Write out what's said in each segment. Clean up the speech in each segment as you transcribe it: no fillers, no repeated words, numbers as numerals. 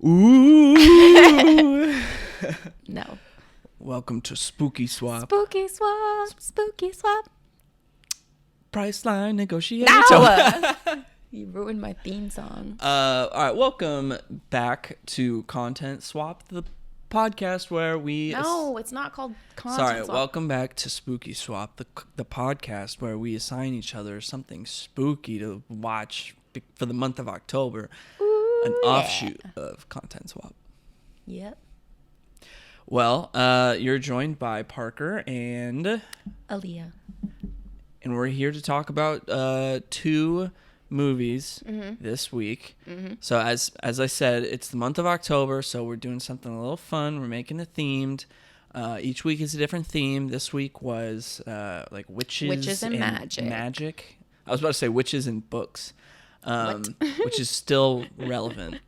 Ooh. No. Welcome to Spooky Swap. Spooky swap. Spooky swap. Priceline negotiation. No! You ruined my theme song. All right. Welcome back to Content Swap, the podcast where we... No, it's not called Content Sorry. Swap. Welcome back to Spooky Swap, the podcast where we assign each other something spooky to watch for the month of October. Ooh, An offshoot of Content Swap. Yep. Well, you're joined by Parker and Aaliyah. And we're here to talk about two movies this week. Mm-hmm. So as I said, it's the month of October, so we're doing something a little fun. We're making it themed. Each week is a different theme. This week was like witches and magic. I was about to say witches and books, which is still relevant.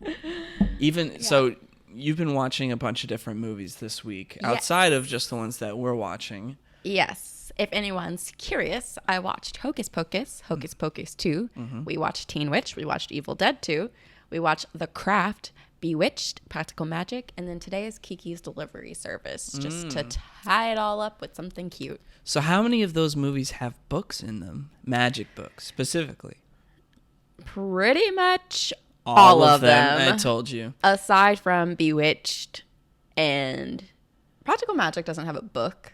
So you've been watching a bunch of different movies this week outside of just the ones that we're watching. Yes. If anyone's curious, I watched Hocus Pocus, Hocus Pocus 2. Mm-hmm. We watched Teen Witch. We watched Evil Dead 2. We watched The Craft, Bewitched, Practical Magic. And then today is Kiki's Delivery Service, just to tie it all up with something cute. So how many of those movies have books in them? Magic books, specifically? Pretty much all of them. I told you. Aside from Bewitched and Practical Magic doesn't have a book.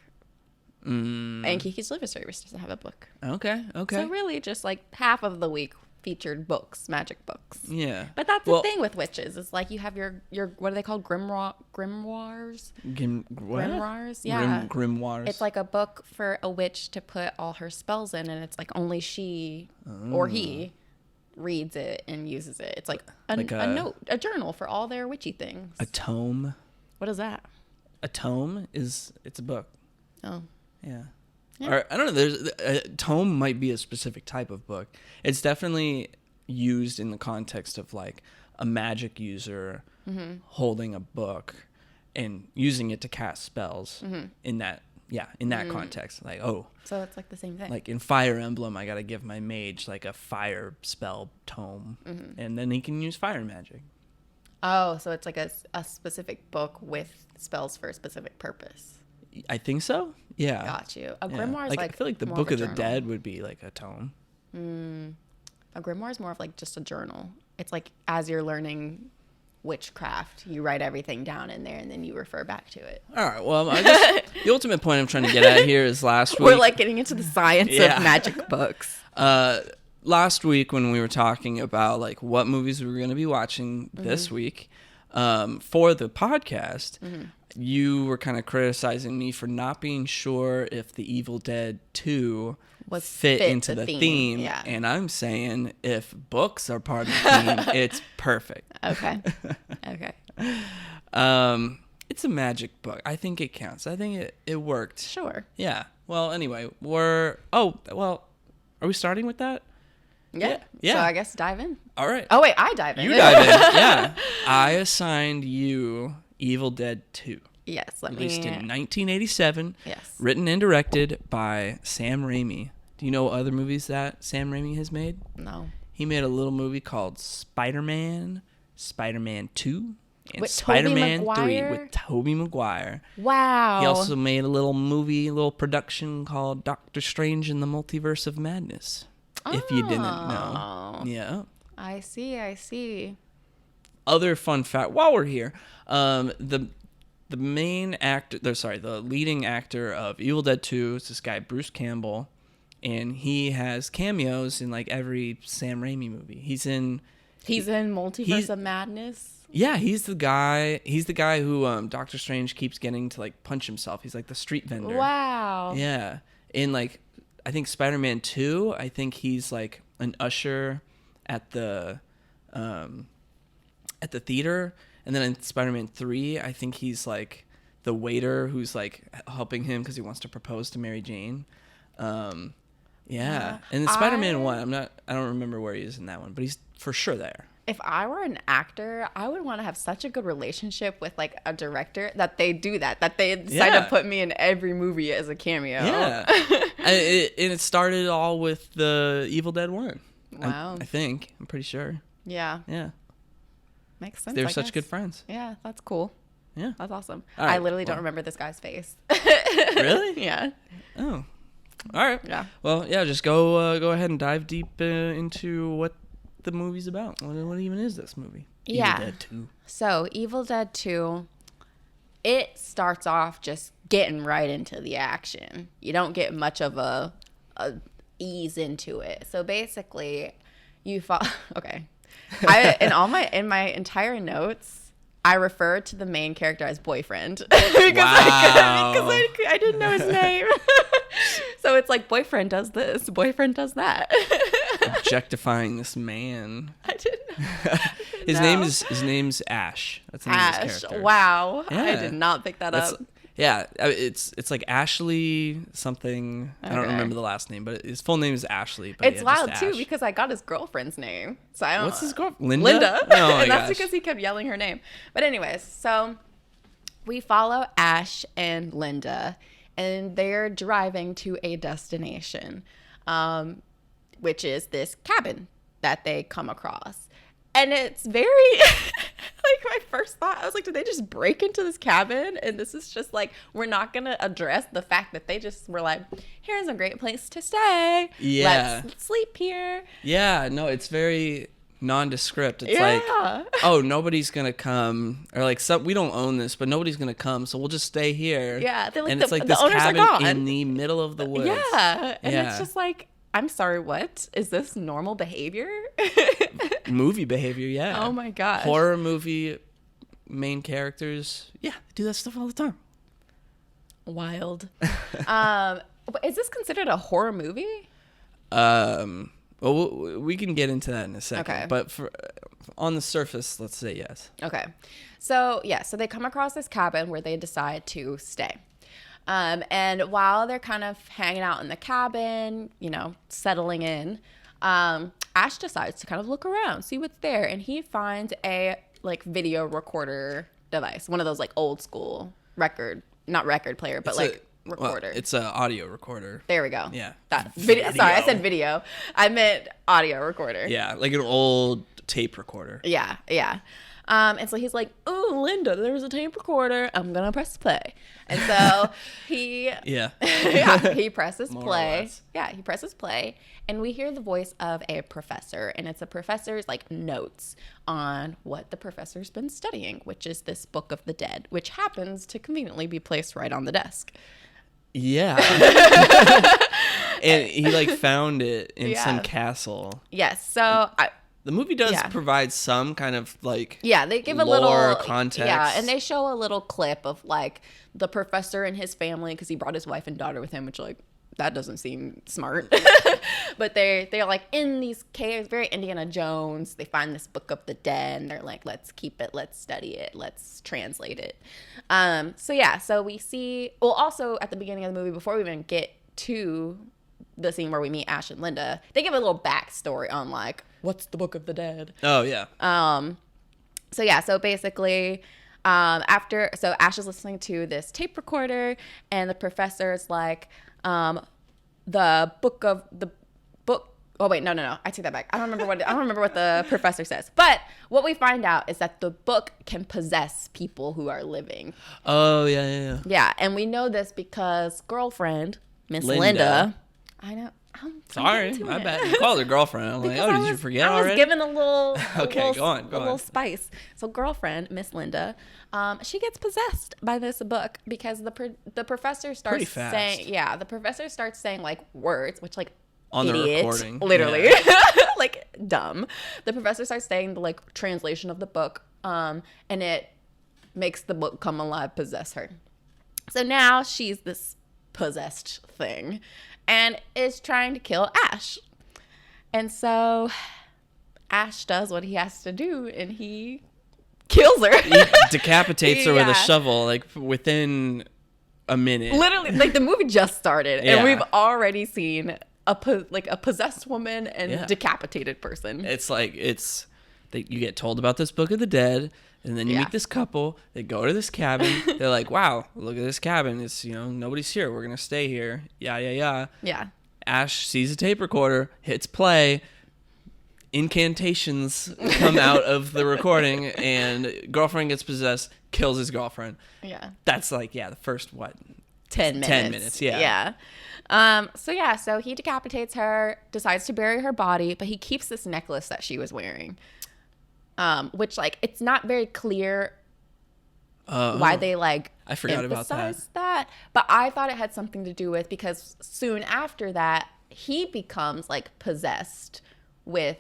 And Kiki's Delivery Service doesn't have a book. Okay. So really just like half of the week featured books, magic books. Yeah. But that's the thing with witches. It's like you have your what are they called? Grimoires? Grimoires? Yeah. Grimoires. It's like a book for a witch to put all her spells in, and it's like only she or he reads it and uses it. It's like a note, a journal for all their witchy things. A tome? What is that? A tome it's a book. Oh. Yeah. Or, I don't know. There's a tome might be a specific type of book. It's definitely used in the context of like a magic user holding a book and using it to cast spells in that context. Like, so it's like the same thing. Like in Fire Emblem, I got to give my mage like a fire spell tome and then he can use fire magic. Oh, so it's like a specific book with spells for a specific purpose. I think so. Yeah. Got you. A grimoire is like I feel like the Book of the Dead would be like a tome. A grimoire is more of like just a journal. It's like as you're learning witchcraft, you write everything down in there and then you refer back to it. All right. Well, I guess the ultimate point I'm trying to get at here is last week. We're like getting into the science of magic books. Last week when we were talking about like what movies we were going to be watching this week for the podcast, you were kind of criticizing me for not being sure if the Evil Dead 2 was fit into the theme. Yeah. And I'm saying if books are part of the theme, it's perfect. Okay. It's a magic book. I think it counts. I think it worked. Sure. Yeah. Well, anyway, are we starting with that? Yeah. So I guess dive in. All right. Oh, wait, I dive in. You dive in. Yeah. I assigned you Evil Dead 2. Yes. Released in 1987. Yes. Written and directed by Sam Raimi. Do you know what other movies that Sam Raimi has made? No. He made a little movie called Spider-Man, Spider-Man 2, and with Spider-Man 3 with Tobey Maguire. Wow. He also made a little production called Doctor Strange in the Multiverse of Madness. If you didn't know. Yeah. I see. Other fun fact, while we're here, the leading actor of Evil Dead 2 is this guy, Bruce Campbell, and he has cameos in like every Sam Raimi movie. He's in Multiverse of Madness. Yeah, he's the guy who Doctor Strange keeps getting to like punch himself. He's like the street vendor. Wow. Yeah. In like I think Spider-Man 2, I think he's like an usher at the theater, and then in Spider-Man 3, I think he's like the waiter who's like helping him because he wants to propose to Mary Jane. And in Spider-Man 1, I don't remember where he is in that one, but he's for sure there. If I were an actor, I would want to have such a good relationship with like a director that they do that they decide to put me in every movie as a cameo. Yeah. And it started all with the Evil Dead 1. Wow. I think. I'm pretty sure. Yeah. Yeah. Makes sense. They're such good friends. Yeah, that's cool. Yeah. That's awesome. Right, I literally don't remember this guy's face. Really? Yeah. Oh. All right. Yeah. Well, yeah, just go ahead and dive deep into what the movie's about. What even is this movie? Yeah. Evil Dead 2. So, Evil Dead 2, it starts off just getting right into the action. You don't get much of a ease into it. So basically, okay. In my entire notes, I refer to the main character as boyfriend because I didn't know his name. So it's like boyfriend does this, boyfriend does that. Objectifying this man. I didn't know. His name's Ash. That's the name of his character. Wow. Yeah. I did not pick that up. Yeah, it's like Ashley something. Okay. I don't remember the last name, but his full name is Ashley. But it's wild too because I got his girlfriend's name. So I don't. What's his girlfriend? Linda. Oh, and that's because he kept yelling her name. But anyways, so we follow Ash and Linda, and they're driving to a destination, which is this cabin that they come across. And it's very, like, my first thought, I was like, did they just break into this cabin? And this is just like, we're not going to address the fact that they just were like, here's a great place to stay. Yeah. Let's sleep here. Yeah, no, it's very nondescript. It's like, oh, nobody's going to come. Or like, we don't own this, but nobody's going to come, so we'll just stay here. Yeah. Like, and it's like this cabin in the middle of the woods. Yeah. And it's just like, I'm sorry, what? Is this normal behavior? Movie behavior, yeah. Oh my gosh. Horror movie main characters, yeah, they do that stuff all the time. Wild. But is this considered a horror movie? Well, we can get into that in a second. Okay. But on the surface, let's say yes. Okay. So, yeah, so they come across this cabin where they decide to stay. And while they're kind of hanging out in the cabin, settling in, Ash decides to kind of look around, see what's there. And he finds a video recorder device, one of those old school not record player, but recorder. Well, it's an audio recorder. There we go. Yeah. Sorry, I said video. I meant audio recorder. Yeah, like an old tape recorder. Yeah, yeah. And so he's like, "Oh, Linda, there's a tape recorder. I'm gonna press play." And so he, he presses play. Yeah, he presses play, and we hear the voice of a professor, and it's a professor's notes on what the professor's been studying, which is this Book of the Dead, which happens to conveniently be placed right on the desk. Yeah. And he found it in some castle. Yes. So the movie does provide some kind of they give a lore, little context. Yeah, and they show a little clip of the professor and his family because he brought his wife and daughter with him, which that doesn't seem smart. But they're in these caves, very Indiana Jones. They find this Book of the Dead, and they're like, let's keep it, let's study it, let's translate it. So we see. Well, also at the beginning of the movie, before we even get to the scene where we meet Ash and Linda, they give a little backstory on what's the Book of the Dead. Oh yeah. So basically, Ash is listening to this tape recorder, and the professor is like, the book. Oh wait, no. I take that back. I don't remember what the professor says. But what we find out is that the book can possess people who are living. Oh yeah. Yeah, and we know this because girlfriend, Miss Linda. I know. Sorry, my bad. You called her girlfriend. I'm like, did you forget already? I was given a little go on. A little spice. So girlfriend, Miss Linda, she gets possessed by this book because the professor starts saying, the professor starts saying words, which on idiot, the recording, literally, dumb. The professor starts saying the translation of the book, and it makes the book come alive, possess her. So now she's this possessed thing and is trying to kill Ash. And so Ash does what he has to do, and he kills her. He decapitates her with a shovel, within a minute. Literally, the movie just started, and we've already seen a possessed woman and decapitated person. You get told about this Book of the Dead, and then you meet this couple. They go to this cabin. They're like, wow, look at this cabin. It's, nobody's here. We're going to stay here. Yeah. Yeah. Ash sees a tape recorder, hits play, incantations come out of the recording, and girlfriend gets possessed, kills his girlfriend. Yeah. That's like, the first, 10 minutes. 10 minutes, yeah. So he decapitates her, decides to bury her body, but he keeps this necklace that she was wearing. Which, like, it's not very clear why they, like, I forgot about that. But I thought it had something to do with, because soon after that, he becomes, like, possessed with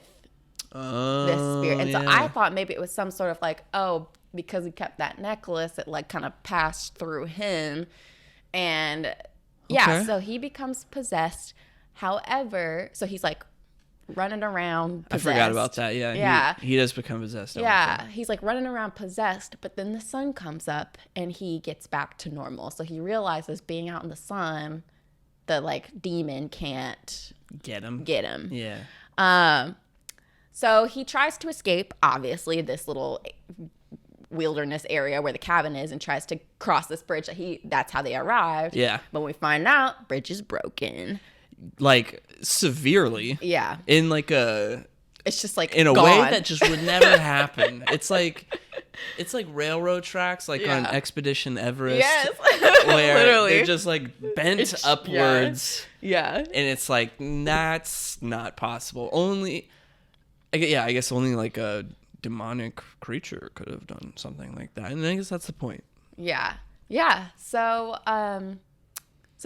this spirit. And so I thought maybe it was some sort of, like, because he kept that necklace, it, like, kind of passed through him. And, so he becomes possessed. However, so he's, like, running around possessed. I forgot about that. Yeah. He does become possessed. Yeah. He's like running around possessed, but then the sun comes up and he gets back to normal. So he realizes being out in the sun, the like demon can't get him. Yeah. So he tries to escape, obviously, this little wilderness area where the cabin is, and tries to cross this bridge. That's how they arrived. Yeah. But we find out bridge is broken. Like severely. Yeah. In like a it's just like in a gone. way that just would never happen. It's like railroad tracks like on Expedition Everest. Yes. Where Literally. they're just like bent upwards. Yeah. And it's like that's not possible. I guess only like a demonic creature could have done something like that. And I guess that's the point. Yeah. Yeah. So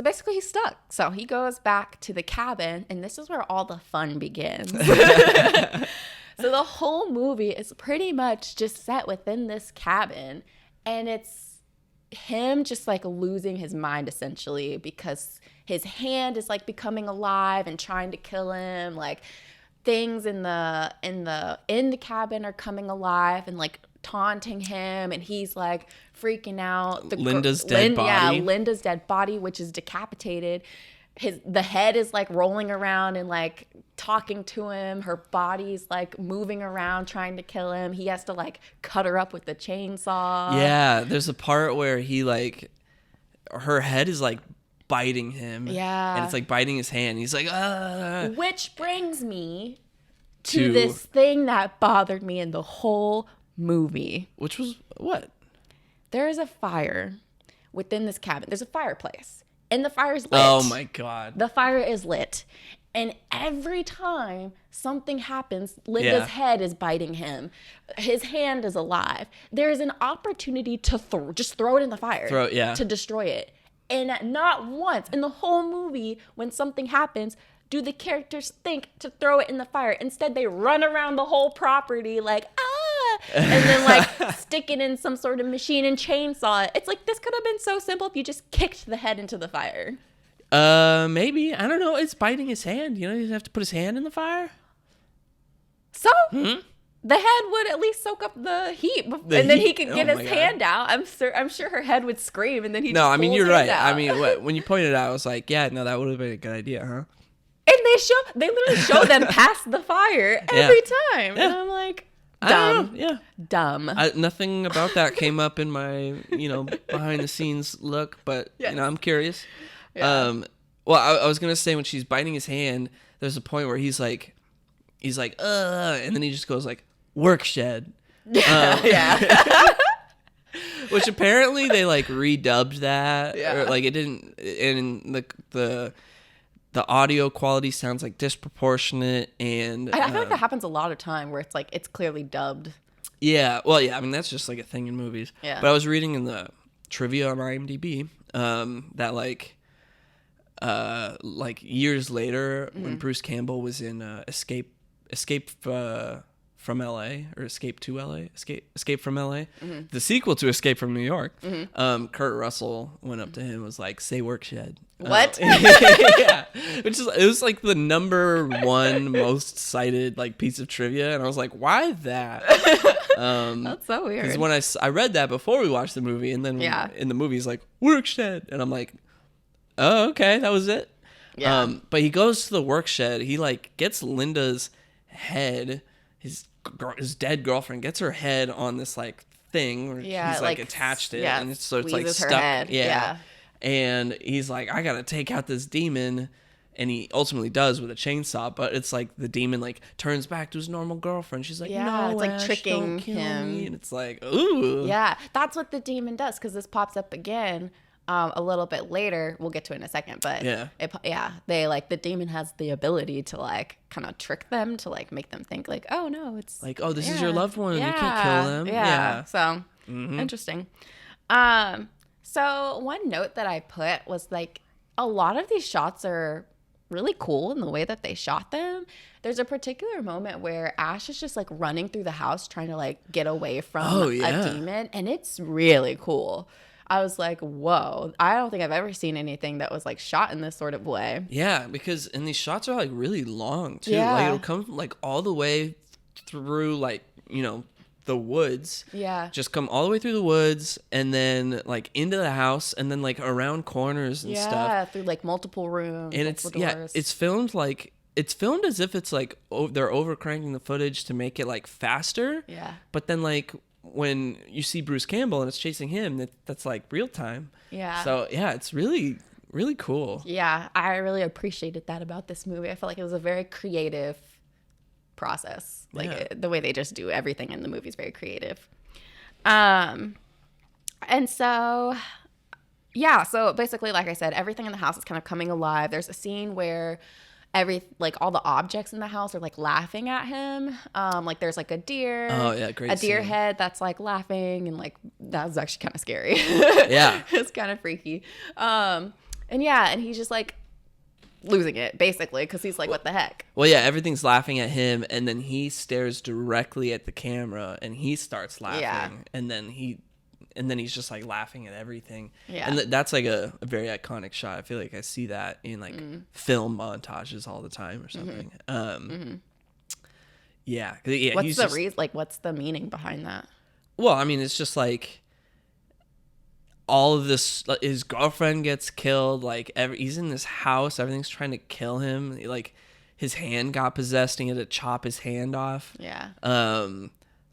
basically he's stuck. So he goes back to the cabin, and this is where all the fun begins. So the whole movie is pretty much just set within this cabin, and it's him just like losing his mind essentially, because his hand is like becoming alive and trying to kill him. Like things in the cabin are coming alive and like taunting him, and he's like freaking out. Linda's dead body. Yeah, Linda's dead body, which is decapitated. The head is like rolling around and like talking to him. Her body's like moving around trying to kill him. He has to like cut her up with the chainsaw. Yeah, there's a part where he like her head is like biting him. Yeah. And it's like biting his hand. He's like, ah. Which brings me to this thing that bothered me in the whole movie. Which was what? There is a fire within this cabin. There's a fireplace, and the fire is lit. Oh my God. The fire is lit. And every time something happens, Linda's head is biting him. His hand is alive. There is an opportunity to just throw it in the fire. To destroy it. And not once in the whole movie, when something happens, do the characters think to throw it in the fire. Instead, they run around the whole property like, and then like stick it in some sort of machine and chainsaw it. It's like, this could have been so simple if you just kicked the head into the fire. Maybe. I don't know. It's biting his hand. You know, you have to put his hand in the fire. So the head would at least soak up the heat, and then he could get his hand out. I'm sure her head would scream, and then he. No, I mean you're right. I mean, when you pointed it out, I was like, yeah, no, that would have been a good idea, huh? And they literally show them past the fire every time, and I'm like, dumb. Dumb. Nothing about that came up in my behind the scenes look, but I'm curious. Yeah. Well, I was gonna say when she's biting his hand, there's a point where he's like, and then he just goes like, work shed. Which apparently they like redubbed that, or like it didn't, and the audio quality sounds like disproportionate, and I feel like that happens a lot of time where it's like it's clearly dubbed. Yeah, well, yeah, I mean that's just like a thing in movies. Yeah. But I was reading in the trivia on IMDb that like years later when Bruce Campbell was in Escape from LA, or Escape to LA, Escape from LA, the sequel to Escape from New York, Kurt Russell went up to him and was like, say work shed. What? Yeah, it was like the number one most cited like piece of trivia, and I was like, why that? That's so weird. Because when I read that before we watched the movie, and then in the movie he's like, work shed, and I'm like, oh, okay, that was it. Yeah. But he goes to the work shed. He like gets Linda's head, his dead girlfriend gets her head on this like thing where he's like attached it, and so it's like stuck. Yeah. And he's like, I gotta take out this demon, And he ultimately does with a chainsaw, but it's like the demon like turns back to his normal girlfriend. She's like, no, it's like Ash, tricking don't kill him. me. And it's like, ooh. Yeah, that's what the demon does, because this pops up again a little bit later. We'll get to it in a second, but they like the demon has the ability to like kind of trick them to like make them think like, oh no, it's like, oh, this is your loved one. You can't kill them. Yeah. So interesting. So one note that I put was like a lot of these shots are really cool in the way that they shot them. There's a particular moment where Ash is just like running through the house trying to like get away from a demon, and it's really cool. I was like, whoa, I don't think I've ever seen anything that was like shot in this sort of way. Yeah, because and these shots are like really long too. Like it'll come like all the way through like, you know, the woods. Yeah. Just come all the way through the woods and then like into the house and then like around corners and stuff. Yeah, through like multiple rooms. And it's filmed like it's filmed as if it's like they're overcranking the footage to make it like faster. Yeah. But then like when you see Bruce Campbell and it's chasing him, that's like real time. Yeah. So yeah, it's really, really cool. Yeah, I really appreciated that about this movie. I felt like it was a very creative process. Like the way they just do everything in the movie is very creative. And so so basically, like I said, everything in the house is kind of coming alive. There's a scene where all the objects in the house are like laughing at him. Like there's like a deer. Oh yeah, great. A deer head that's like laughing, and like that was actually kind of scary. Yeah. It's kind of freaky. And he's just like losing it basically because he's like, what the heck? Well, yeah, everything's laughing at him, and then he stares directly at the camera and he starts laughing, and then he's just like laughing at everything. Yeah. And that's like a very iconic shot. I feel like I see that in like film montages all the time or something. Yeah. What's the reason? Like, what's the meaning behind that? Well, I mean, it's just like all of this, his girlfriend gets killed. Like he's in this house. Everything's trying to kill him. Like his hand got possessed and he had to chop his hand off. Yeah.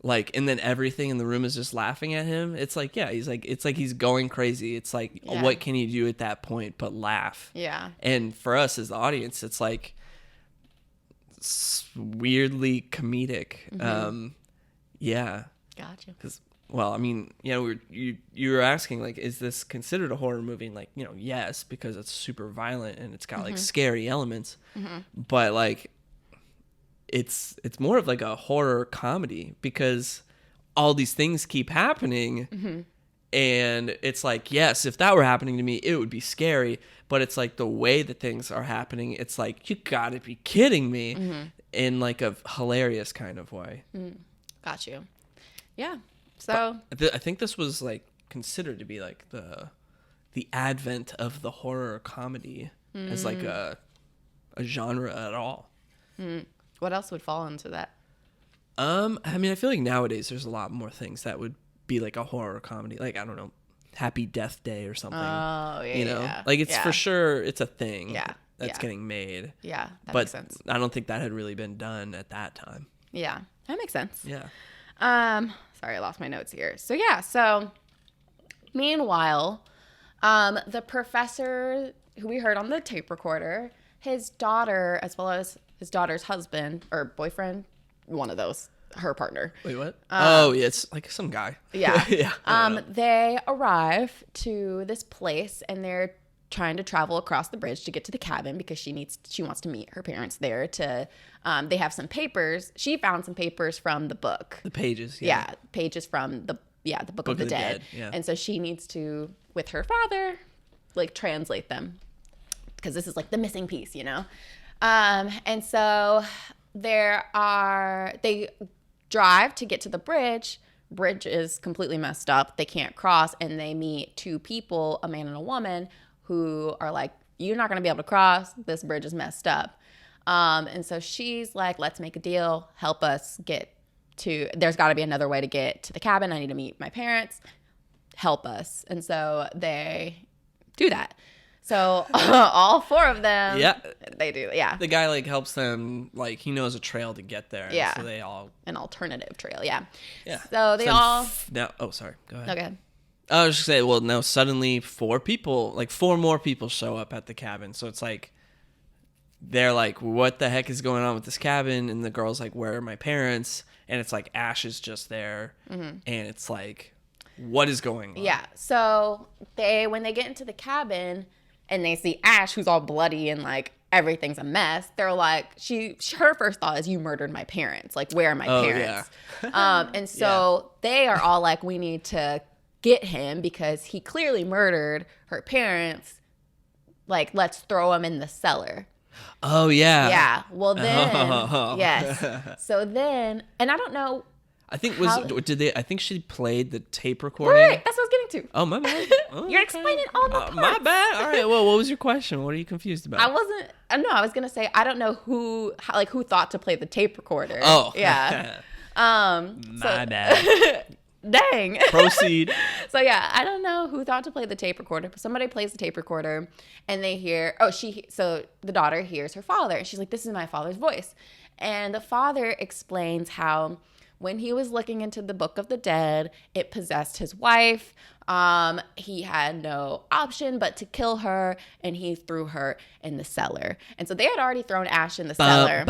Like, and then everything in the room is just laughing at him. It's like, yeah, it's like he's going crazy. It's like, what can you do at that point but laugh? Yeah. And for us as the audience, it's like weirdly comedic. Yeah. Gotcha. Because, well, I mean, you were asking, like, is this considered a horror movie? And, like, yes, because it's super violent and it's got, like, scary elements. But, like, it's more of like a horror comedy because all these things keep happening, and it's like, yes, if that were happening to me, it would be scary, but it's like the way that things are happening, it's like, you gotta be kidding me, in like a hilarious kind of way. Got you. Yeah. So I think this was like considered to be like the advent of the horror comedy as like a genre at all. What else would fall into that? I mean, I feel like nowadays there's a lot more things that would be like a horror comedy. Like, I don't know, Happy Death Day or something. Oh, yeah. Like it's for sure, it's a thing. Yeah. That's getting made. Yeah, that but makes sense. I don't think that had really been done at that time. Yeah, that makes sense. Yeah. Sorry, I lost my notes here. So meanwhile, the professor who we heard on the tape recorder, his daughter, as well as his daughter's husband or boyfriend, one of those, her partner. Wait, what? Yeah, it's like some guy. Yeah. Yeah. They arrive to this place and they're trying to travel across the bridge to get to the cabin because she wants to meet her parents there to they have some papers. She found some papers from the book. The pages, pages from the Book of the Dead. Yeah. And so she needs to, with her father, like translate them because this is like the missing piece, and so they drive to get to the bridge. Bridge is completely messed up. They can't cross, and they meet two people, a man and a woman, who are like, you're not going to be able to cross. This bridge is messed up. And so she's like, let's make a deal. Help us there's got to be another way to get to the cabin. I need to meet my parents. Help us. And so they do that. So all four of them, they do, The guy like helps them, like he knows a trail to get there. Yeah. So they all an alternative trail. Yeah. Yeah. So they all sorry. Go ahead. Okay. I was just saying. Well, now suddenly four more people show up at the cabin. So it's like they're like, what the heck is going on with this cabin? And the girl's like, where are my parents? And it's like Ash is just there. And it's like, what is going on? Yeah. So when they get into the cabin and they see Ash, who's all bloody and like everything's a mess, they're like, her first thought is, you murdered my parents. Like, where are my parents? Yeah. And so they are all like, we need to get him because he clearly murdered her parents. Like, let's throw him in the cellar. Oh, yeah. Yeah. Well, then, yes. So then, and I don't know. I think I think she played the tape recording. Right. That's what I was getting to. Oh, my bad. Oh, You're explaining all the parts. My bad. All right. Well, what was your question? What are you confused about? I was going to say, I don't know who thought to play the tape recorder. Oh. Yeah. My bad. Dang. Proceed. So yeah, I don't know who thought to play the tape recorder, but somebody plays the tape recorder and they hear, so the daughter hears her father and she's like, this is my father's voice. And the father explains how when he was looking into the Book of the Dead, it possessed his wife. He had no option but to kill her, and he threw her in the cellar. And so they had already thrown Ash in the cellar.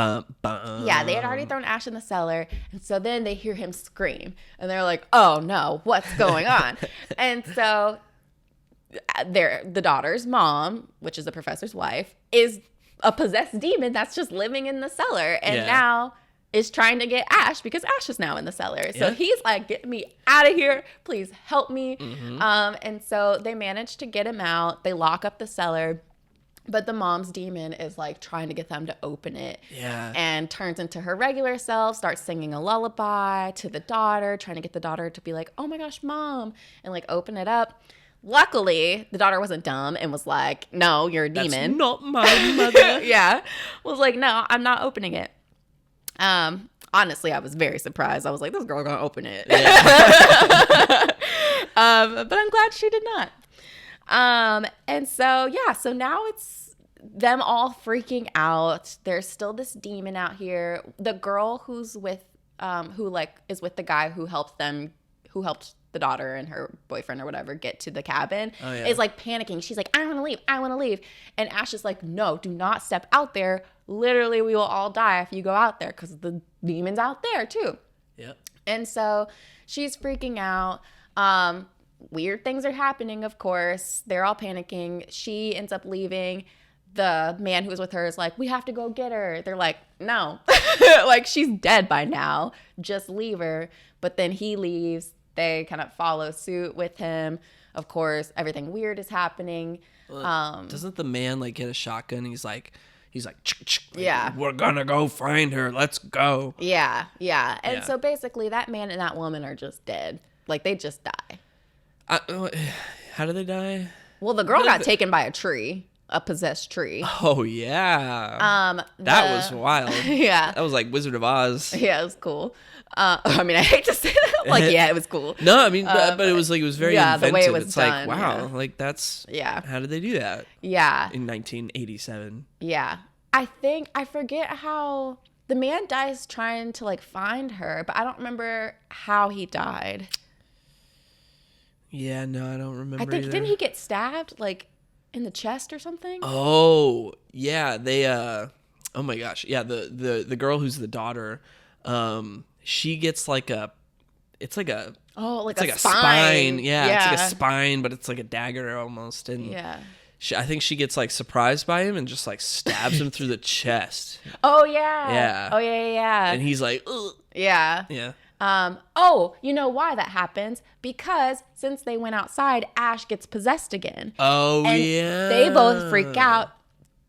Yeah, they had already thrown Ash in the cellar. And so then they hear him scream, and they're like, oh no, what's going on? And so the daughter's mom, which is the professor's wife, is a possessed demon that's just living in the cellar. And now is trying to get Ash because Ash is now in the cellar. So he's like, get me out of here. Please help me. And so they manage to get him out. They lock up the cellar. But the mom's demon is like trying to get them to open it. Yeah. And turns into her regular self, starts singing a lullaby to the daughter, trying to get the daughter to be like, oh my gosh, mom, and like open it up. Luckily, the daughter wasn't dumb and was like, no, you're a demon. That's not my mother. Yeah. Was like, no, I'm not opening it. Honestly, I was very surprised. I was like, this girl gonna open it. Yeah. But I'm glad she did not. And so, yeah, so now it's them all freaking out. There's still this demon out here. The girl who's with, who like is with the guy who helped the daughter and her boyfriend or whatever get to the cabin is like panicking. She's like, I want to leave. And Ash is like, no, do not step out there. Literally, we will all die if you go out there because the demon's out there too. Yep. And so she's freaking out. Weird things are happening, of course. They're all panicking. She ends up leaving. The man who was with her is like, we have to go get her. They're like, no. Like, she's dead by now. Just leave her. But then he leaves. They kind of follow suit with him. Of course, everything weird is happening. Doesn't the man like get a shotgun? He's like, yeah, we're gonna go find her. Let's go. Yeah. And so basically, that man and that woman are just dead. Like, they just die. How do they die? Well, the girl got taken by a tree, a possessed tree. Oh yeah. That was wild. Yeah. That was like Wizard of Oz. Yeah, it was cool. I mean, I hate to say that. Like, yeah, it was cool. No, I mean, but it was like, it was very inventive. The way it was it's done, like, wow, like that's, how did they do that? Yeah. In 1987. Yeah. I forget how, the man dies trying to like find her, but I don't remember how he died. Yeah, no, I don't remember either. Didn't he get stabbed like in the chest or something? Oh, yeah, they, oh my gosh. Yeah, the girl who's the daughter, she gets like it's like a spine. Yeah, it's like a spine, but it's like a dagger almost. And I think she gets like surprised by him and just like stabs him through the chest. Oh yeah. Yeah. Oh yeah. And he's like, ugh. Yeah. Yeah. You know why that happens? Because since they went outside, Ash gets possessed again. Oh, and yeah. They both freak out,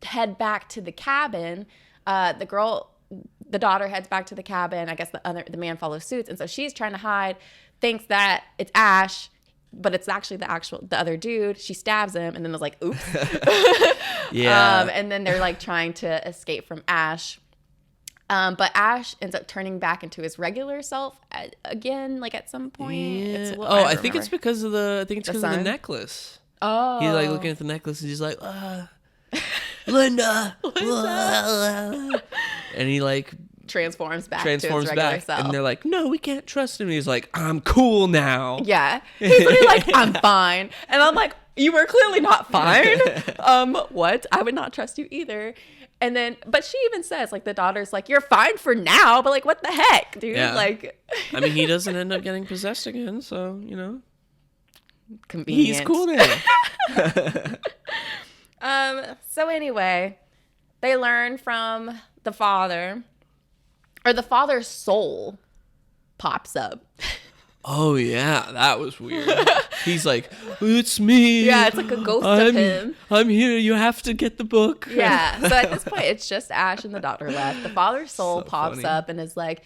head back to the cabin. The daughter heads back to the cabin. I guess the man follows suit. And so she's trying to hide, thinks that it's Ash, but it's actually the other dude. She stabs him and then was like, oops. Yeah. And then they're like trying to escape from Ash. But Ash ends up turning back into his regular self again, like at some point. Yeah. I think it's because of the necklace. Oh. He's like looking at the necklace and he's like, Linda. And he like transforms back to his regular self. And they're like, no, we can't trust him. And he's like, I'm cool now. Yeah. He's literally like, I'm fine. And I'm like, you were clearly not fine. What? I would not trust you either. And then, but she even says, like, the daughter's like, you're fine for now, but like, what the heck, dude? Yeah. Like, I mean, he doesn't end up getting possessed again, so, convenient. he's cool now. So anyway, they learn from the father, or the father's soul pops up. Oh, yeah, that was weird. He's like, it's me. Yeah, it's like a ghost of him. I'm here. You have to get the book. Yeah. So at this point, it's just Ash and the daughter left. The father's soul So pops funny. up and is like,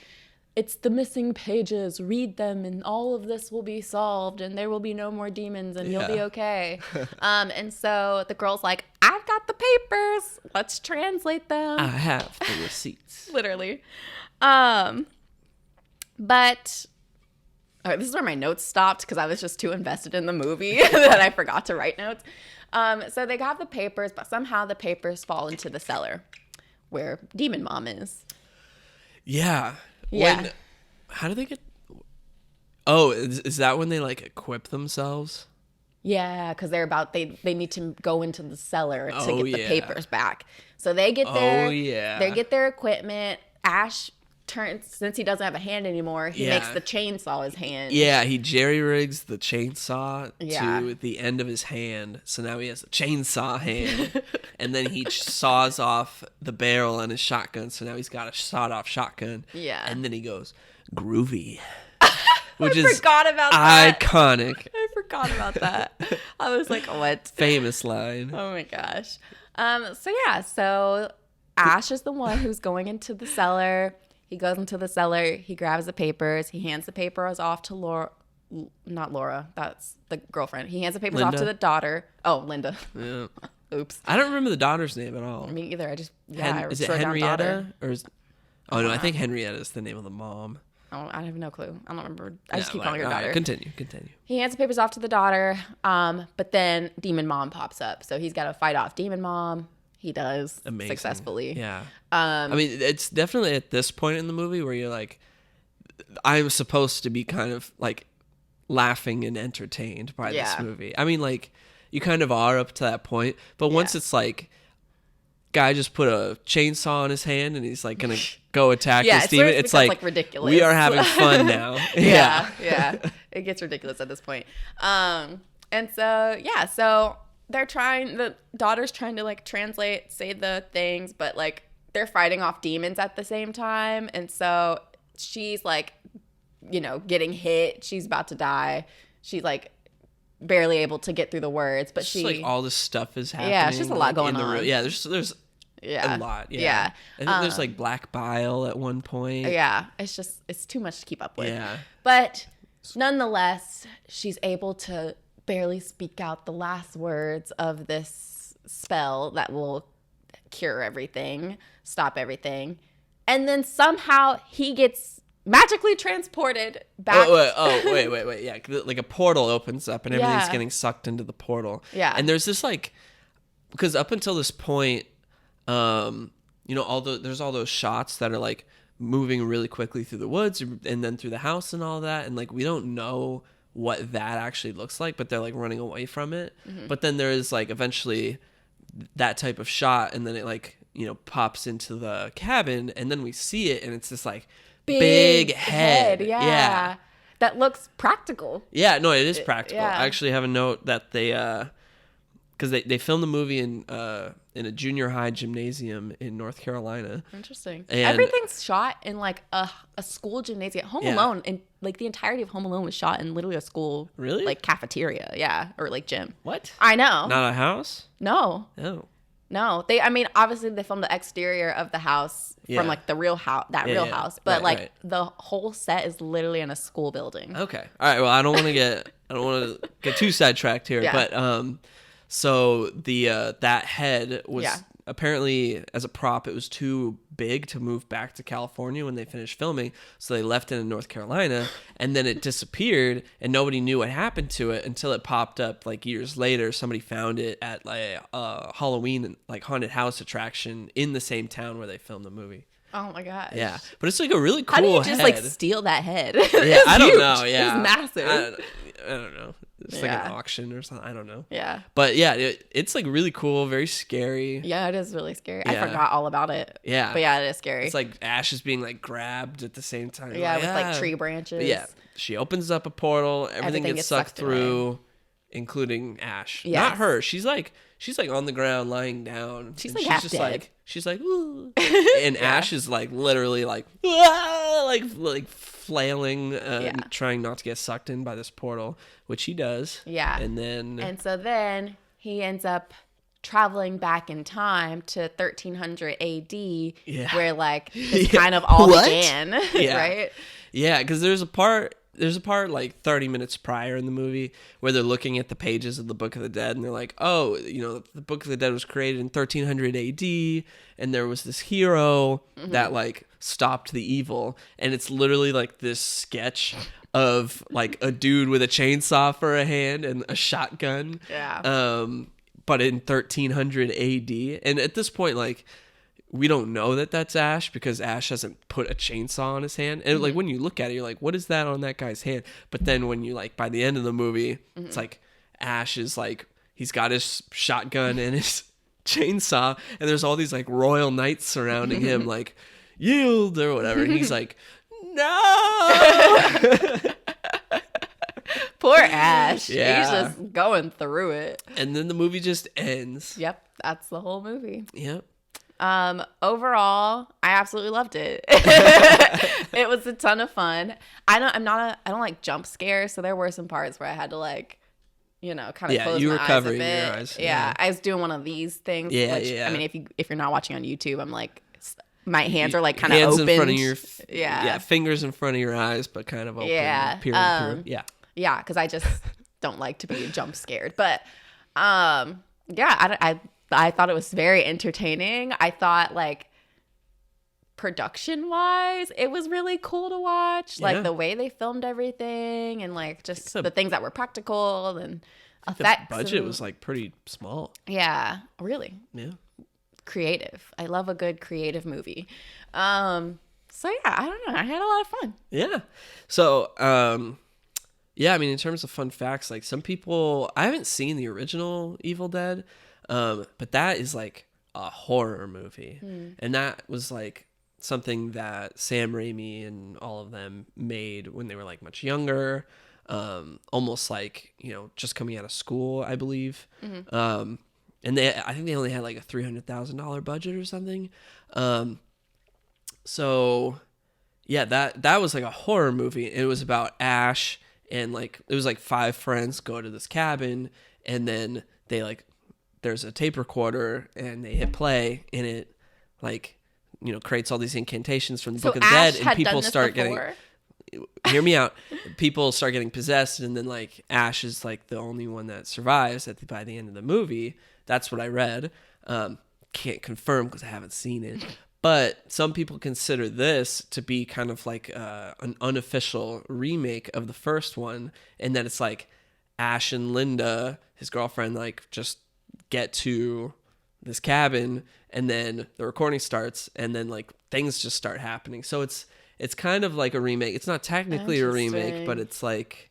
it's the missing pages. Read them, and all of this will be solved, and there will be no more demons, and you'll be okay. And so the girl's like, I've got the papers. Let's translate them. I have the receipts. Literally. But... All right, this is where my notes stopped because I was just too invested in the movie that I forgot to write notes. So they got the papers, but somehow the papers fall into the cellar where Demon Mom is. Yeah. Yeah. How do they get... Oh, is that when they, like, equip themselves? Yeah, because they need to go into the cellar to Oh, get the yeah. papers back. So they get their... Oh, yeah. They get their equipment. Ash turns... Since he doesn't have a hand anymore, he makes the chainsaw his hand. Yeah, he jerry-rigs the chainsaw Yeah. to the end of his hand. So now he has a chainsaw hand. And then he saws off the barrel on his shotgun. So now he's got a sawed-off shotgun. Yeah. And then he goes, groovy. Which I is forgot about that. iconic. I forgot about that. I was like, what? Famous line. Oh my gosh. So Ash is the one who's going into the cellar. He goes into the cellar. He grabs the papers. He hands the papers off to Laura. Not Laura. That's the girlfriend. He hands the papers off Linda. to the daughter. Oh, Linda. Yeah. Oops. I don't remember the daughter's name at all. Me either. I just Is it wrote down daughter. Henrietta? Or is... Oh, no, I think Henrietta is the name of the mom. Oh, I have no clue. I don't remember. I just Yeah, keep calling her all right, daughter. Continue. He hands the papers off to the daughter, but then Demon Mom pops up. So he's got to fight off Demon Mom. He does Amazing. successfully. Yeah. I mean, it's definitely at this point in the movie where you're like, I'm supposed to be kind of like laughing and entertained by this movie. I mean, like, you kind of are up to that point, but once it's like, guy just put a chainsaw in his hand and he's like gonna go attack this demon. It's like ridiculous. We are having fun now. Yeah. It gets ridiculous at this point. And so the daughter's trying to like say the things, but like they're fighting off demons at the same time. And so she's like, getting hit. She's about to die. She's like barely able to get through the words, but Just like all this stuff is happening. Yeah, it's just a lot going in the on. Yeah, there's a lot. Yeah. I think there's like black bile at one point. Yeah, it's too much to keep up with. Yeah. But nonetheless, she's able to barely speak out the last words of this spell that will cure everything, stop everything. And then somehow he gets magically transported back. Wait. Yeah, like a portal opens up and everything's getting sucked into the portal. Yeah. And there's this like, because up until this point, there's all those shots that are like moving really quickly through the woods and then through the house and all that. And like, we don't know what that actually looks like, but they're like running away from it. Mm-hmm. But then there is like eventually that type of shot, and then it like, pops into the cabin, and then we see it, and it's this like big head. Yeah. That looks practical. Yeah, no, it is practical. Yeah. I actually have a note that they, because they filmed the movie in a junior high gymnasium in North Carolina. Interesting. And everything's shot in like a school gymnasium. Home Alone, and like the entirety of Home Alone was shot in literally a school, Really? like cafeteria, or like gym. What? I know. Not a house? No. Oh. No, obviously they filmed the exterior of the house from like the real house, house, but right. the whole set is literally in a school building. Okay. All right. Well, I don't want to get too sidetracked here, but so the that head was apparently, as a prop, it was too big to move back to California when they finished filming, so they left it in North Carolina, and then it disappeared, and nobody knew what happened to it until it popped up like years later. Somebody found it at like a Halloween like haunted house attraction in the same town where they filmed the movie. Oh my gosh. Yeah, but it's like a really cool How do you just head. like steal that head? Yeah, I don't know. Yeah, It's massive. I don't know. It's like an auction or something. I don't know. Yeah. But yeah, it's like really cool, very scary. Yeah, it is really scary. Yeah. I forgot all about it. Yeah. But yeah, it is scary. It's like Ash is being like grabbed at the same time. Yeah, with like tree branches. But yeah, she opens up a portal. Everything gets sucked through, including Ash. Yes. Not her. She's like on the ground lying down. She's like half dead. She's like, ooh. And Ash is like literally like, like flailing, trying not to get sucked in by this portal, which he does. Yeah. And so then he ends up traveling back in time to 1300 AD, where like this kind of all began, right? Yeah, because there's a part like 30 minutes prior in the movie where they're looking at the pages of the Book of the Dead and they're like, oh, the Book of the Dead was created in 1300 AD and there was this hero that like stopped the evil, and it's literally like this sketch of like a dude with a chainsaw for a hand and a shotgun. Yeah. But in 1300 AD, and at this point, like, we don't know that that's Ash because Ash hasn't put a chainsaw on his hand. And like when you look at it, you're like, what is that on that guy's hand? But then when you like by the end of the movie, it's like Ash is like, he's got his shotgun and his chainsaw, and there's all these like royal knights surrounding him, like, yield or whatever. And he's like, no. Poor Ash. Yeah. He's just going through it. And then the movie just ends. Yep. That's the whole movie. Yep. Overall, I absolutely loved it. It was a ton of fun. I don't like jump scares, so there were some parts where I had to like, kind of close you my were eyes covering a bit. your eyes. Yeah. I was doing one of these things. Yeah. I mean, if you're not watching on YouTube, I'm like, my hands are like kind of open. Hands in front of your yeah, fingers in front of your eyes, but kind of open. Yeah. Peering through. Yeah, because I just don't like to be jump scared. But I thought it was very entertaining. I thought like production wise, it was really cool to watch. Like the way they filmed everything and like just the things that were practical and effects. The budget was like pretty small. Yeah, really. Yeah. Creative. I love a good creative movie. So yeah, I don't know. I had a lot of fun. Yeah. So yeah, I mean, in terms of fun facts, like some people, I haven't seen the original Evil Dead, but that is like a horror movie. And that was like something that Sam Raimi and all of them made when they were like much younger, almost like, just coming out of school, I believe. And I think they only had like a $300,000 budget or something. So yeah, that was like a horror movie. It was about Ash. And like it was like 5 friends go to this cabin, and then they like there's a tape recorder and they hit play, and it like creates all these incantations from the Book of the Dead, and people start getting hear me out. People start getting possessed, and then like Ash is like the only one that survives by the end of the movie. That's what I read. Can't confirm because I haven't seen it. But some people consider this to be kind of like an unofficial remake of the first one, and that it's like Ash and Linda, his girlfriend, like just get to this cabin, and then the recording starts, and then like things just start happening. So it's kind of like a remake. It's not technically a remake, but it's like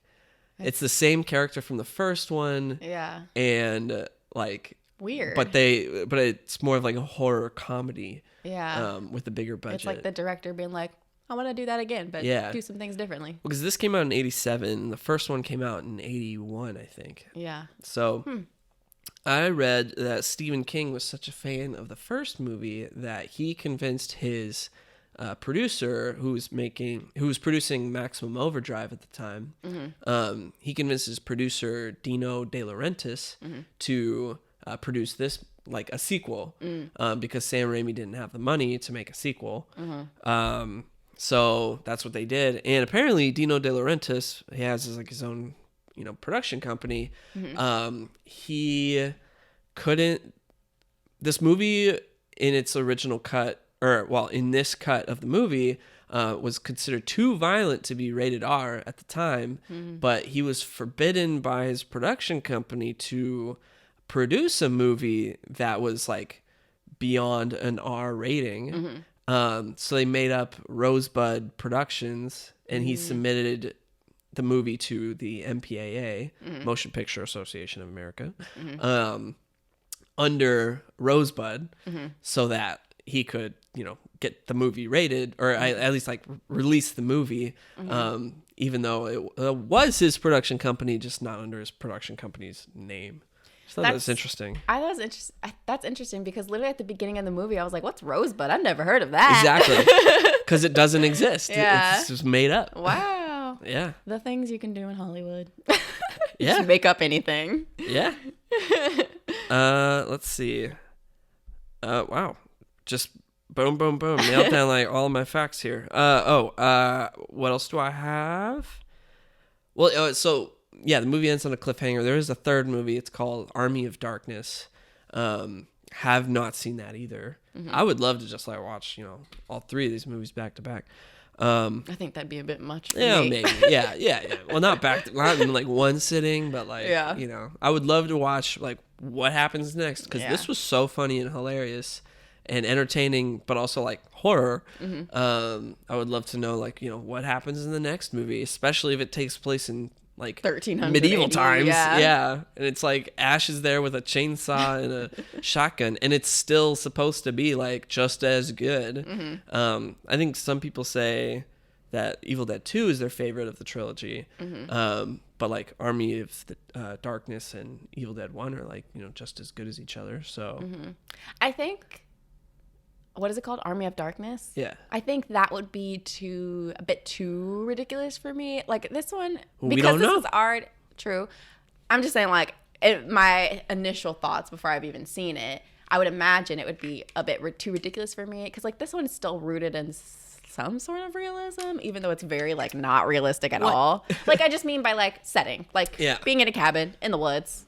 it's the same character from the first one. Yeah. And like weird. But it's more of like a horror comedy. Yeah. With a bigger budget. It's like the director being like, I want to do that again, but do some things differently. Because this came out in 87. The first one came out in 81, I think. Yeah. So I read that Stephen King was such a fan of the first movie that he convinced his producer, who was producing Maximum Overdrive at the time, he convinced his producer, Dino De Laurentiis, to produce this like a sequel, because Sam Raimi didn't have the money to make a sequel. So that's what they did. And apparently Dino De Laurentiis, he has his own, production company. He couldn't, this movie in its original cut, in this cut of the movie, was considered too violent to be rated R at the time, but he was forbidden by his production company to produce a movie that was like beyond an R rating. So they made up Rosebud Productions, and he submitted the movie to the MPAA, Motion Picture Association of America, under Rosebud, so that he could, get the movie rated, or at least like release the movie, even though it was his production company, just not under his production company's name. So that was interesting. I thought it was interesting. That's interesting because literally at the beginning of the movie, I was like, "What's Rosebud? I've never heard of that." Exactly, because it doesn't exist. Yeah. It's just made up. Wow. Yeah. The things you can do in Hollywood. Yeah. Just make up anything. Yeah. Let's see. Wow. Just boom, boom, boom. Nailed down like all of my facts here. What else do I have? Well, so yeah, the movie ends on a cliffhanger. There is a third movie. It's called Army of Darkness. Have not seen that either. I would love to just like watch, all three of these movies back to back. I think that'd be a bit much for Yeah, me. maybe. Yeah. Well, not not in like one sitting, but like, I would love to watch like what happens next, because this was so funny and hilarious and entertaining, but also like horror. I would love to know like, what happens in the next movie, especially if it takes place in like 1300 medieval AD, times. yeah. And it's like Ash is there with a chainsaw and a shotgun, and it's still supposed to be like just as good. I think some people say that Evil Dead 2 is their favorite of the trilogy, but like Army of the Darkness and Evil Dead 1 are like, just as good as each other. So I think, what is it called? Army of Darkness? Yeah. I think that would be a bit too ridiculous for me. Like this one, We because don't this know. is art. True. I'm just saying, like, my initial thoughts before I've even seen it, I would imagine it would be a bit too ridiculous for me, because like this one is still rooted in some sort of realism, even though it's very like not realistic at all. Like I just mean by like setting, like being in a cabin in the woods.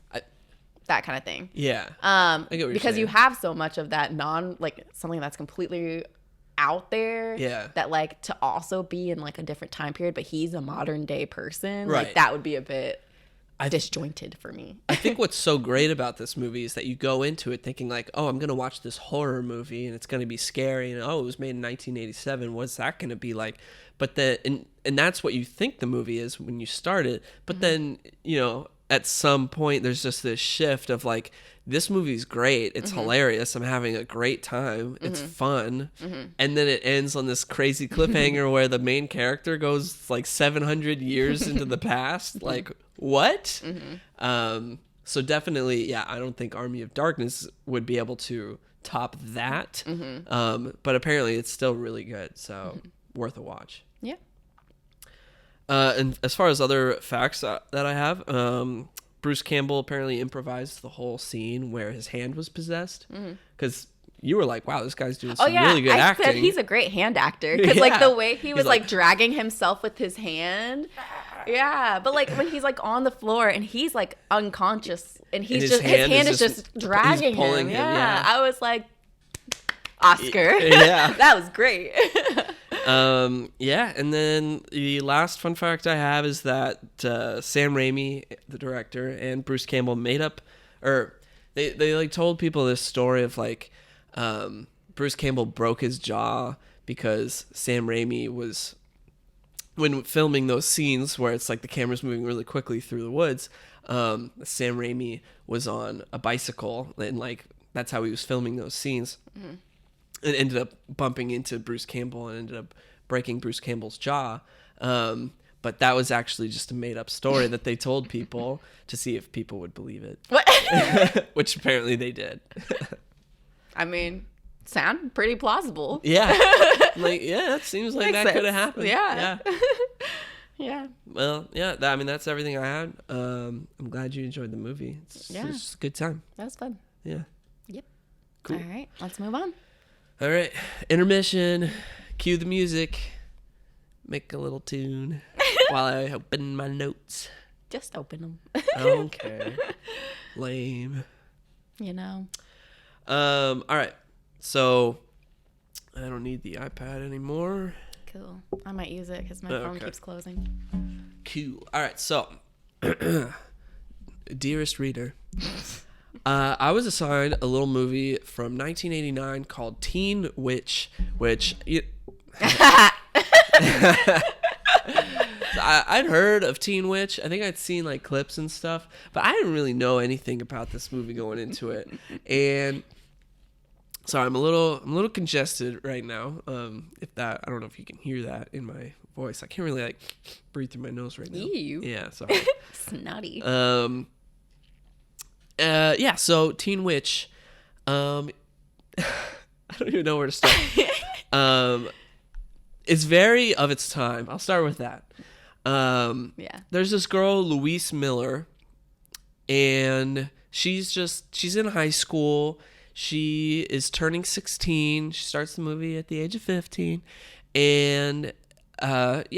That kind of thing. Yeah. I get what you're because saying. you have so much of that something that's completely out there. Yeah. That like to also be in like a different time period, but he's a modern day person. Right. Like that would be a bit disjointed for me. I think what's so great about this movie is that you go into it thinking like, oh, I'm going to watch this horror movie and it's going to be scary. And it was made in 1987. What's that going to be like? But then, and that's what you think the movie is when you start it. But then, at some point there's just this shift of like, this movie's great, it's hilarious, I'm having a great time, it's fun, and then it ends on this crazy cliffhanger where the main character goes like 700 years into the past. Like, what? So definitely, I don't think Army of Darkness would be able to top that, but apparently it's still really good, so worth a watch. Yeah. And as far as other facts that I have, Bruce Campbell apparently improvised the whole scene where his hand was possessed. Because you were like, wow, this guy's doing some really good acting. I said he's a great hand actor. Because like the way he was like dragging himself with his hand. Yeah. But like when he's like on the floor and he's like unconscious and his hand is just dragging him. Yeah. I was like, Oscar. Yeah. That was great. And then the last fun fact I have is that Sam Raimi, the director, and Bruce Campbell made up, or they like told people this story of like Bruce Campbell broke his jaw because Sam Raimi was, when filming those scenes where it's like the camera's moving really quickly through the woods, Sam Raimi was on a bicycle, and like that's how he was filming those scenes. It ended up bumping into Bruce Campbell and ended up breaking Bruce Campbell's jaw. But that was actually just a made-up story that they told people to see if people would believe it. What? Which apparently they did. I mean, sound pretty plausible. Yeah. Like, that seems like that could have happened. Yeah. Yeah. Well, that's everything I had. I'm glad you enjoyed the movie. It's just a good time. That was fun. Yeah. Yep. Cool. All right. Let's move on. All right, intermission. Cue the music. Make a little tune while I open my notes. Just open them. Okay. Lame. All right. So I don't need the iPad anymore. Cool. I might use it because my phone keeps closing. Cool. All right. So, dearest reader. I was assigned a little movie from 1989 called Teen Witch, which... I'd heard of Teen Witch. I think I'd seen like clips and stuff, but I didn't really know anything about this movie going into it. And sorry, I'm a little congested right now. If that, I don't know if you can hear that in my voice. I can't really like breathe through my nose right now. Ew. Yeah, sorry. Snotty. Yeah. So Teen Witch. I don't even know where to start. It's very of its time. I'll start with that. Yeah. There's this girl, Louise Miller, and she's in high school. She is turning 16. She starts the movie at the age of 15. And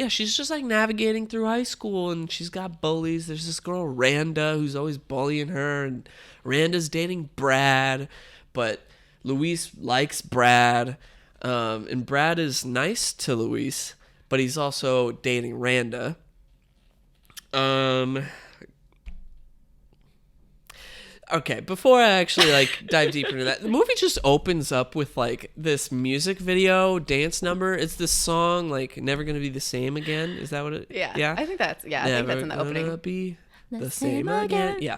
she's just like navigating through high school, and she's got bullies. There's this girl, Randa, who's always bullying her, and Randa's dating Brad, but Louise likes Brad. And Brad is nice to Louise, but he's also dating Randa. Okay, before I actually like dive deeper into that, the movie just opens up with like this music video dance number. It's this song like "Never Gonna Be the Same Again." Is that what it? Yeah. Yeah. I think that's in the opening. Gonna be the same again. Yeah.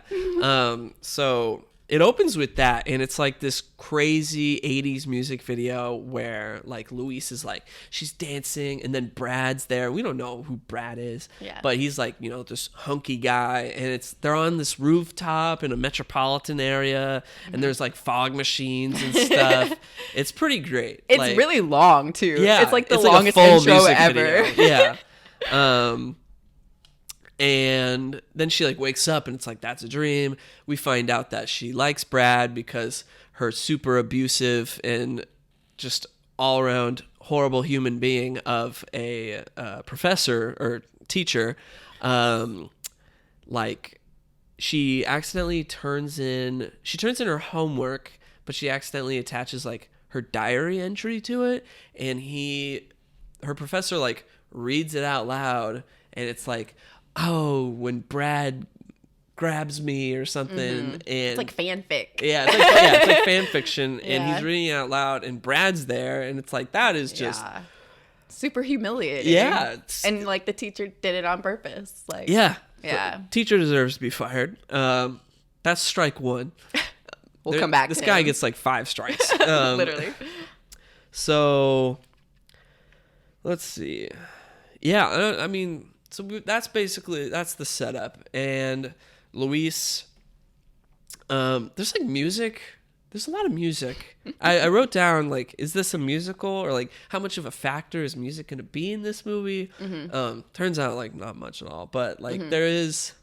So it opens with that, and it's like this crazy 80s music video where like Louise is like, she's dancing, and then Brad's there. We don't know who Brad is, but he's like, this hunky guy, and they're on this rooftop in a metropolitan area, and there's like fog machines and stuff. It's pretty great. It's like, really long too. Yeah, it's like the it's longest like a full intro music ever. Video. Yeah. And then she like wakes up, and it's like, that's a dream. We find out that she likes Brad because her super abusive and just all around horrible human being of a professor or teacher, like she turns in her homework, but she accidentally attaches like her diary entry to it, and her professor like reads it out loud, and it's like, oh, when Brad grabs me or something. And it's like fanfic. Yeah, it's like fan fiction, and he's reading it out loud, and Brad's there, and it's like, that is just super humiliating. Yeah. And like the teacher did it on purpose. Like Yeah. Yeah. Teacher deserves to be fired. That's strike one. We'll come back This to guy him. gets like 5 strikes. Literally. So let's see. Yeah, I mean, so that's the setup. And Luis, there's like music. There's a lot of music. I wrote down like, is this a musical, or like how much of a factor is music going to be in this movie? Turns out like not much at all. But like there's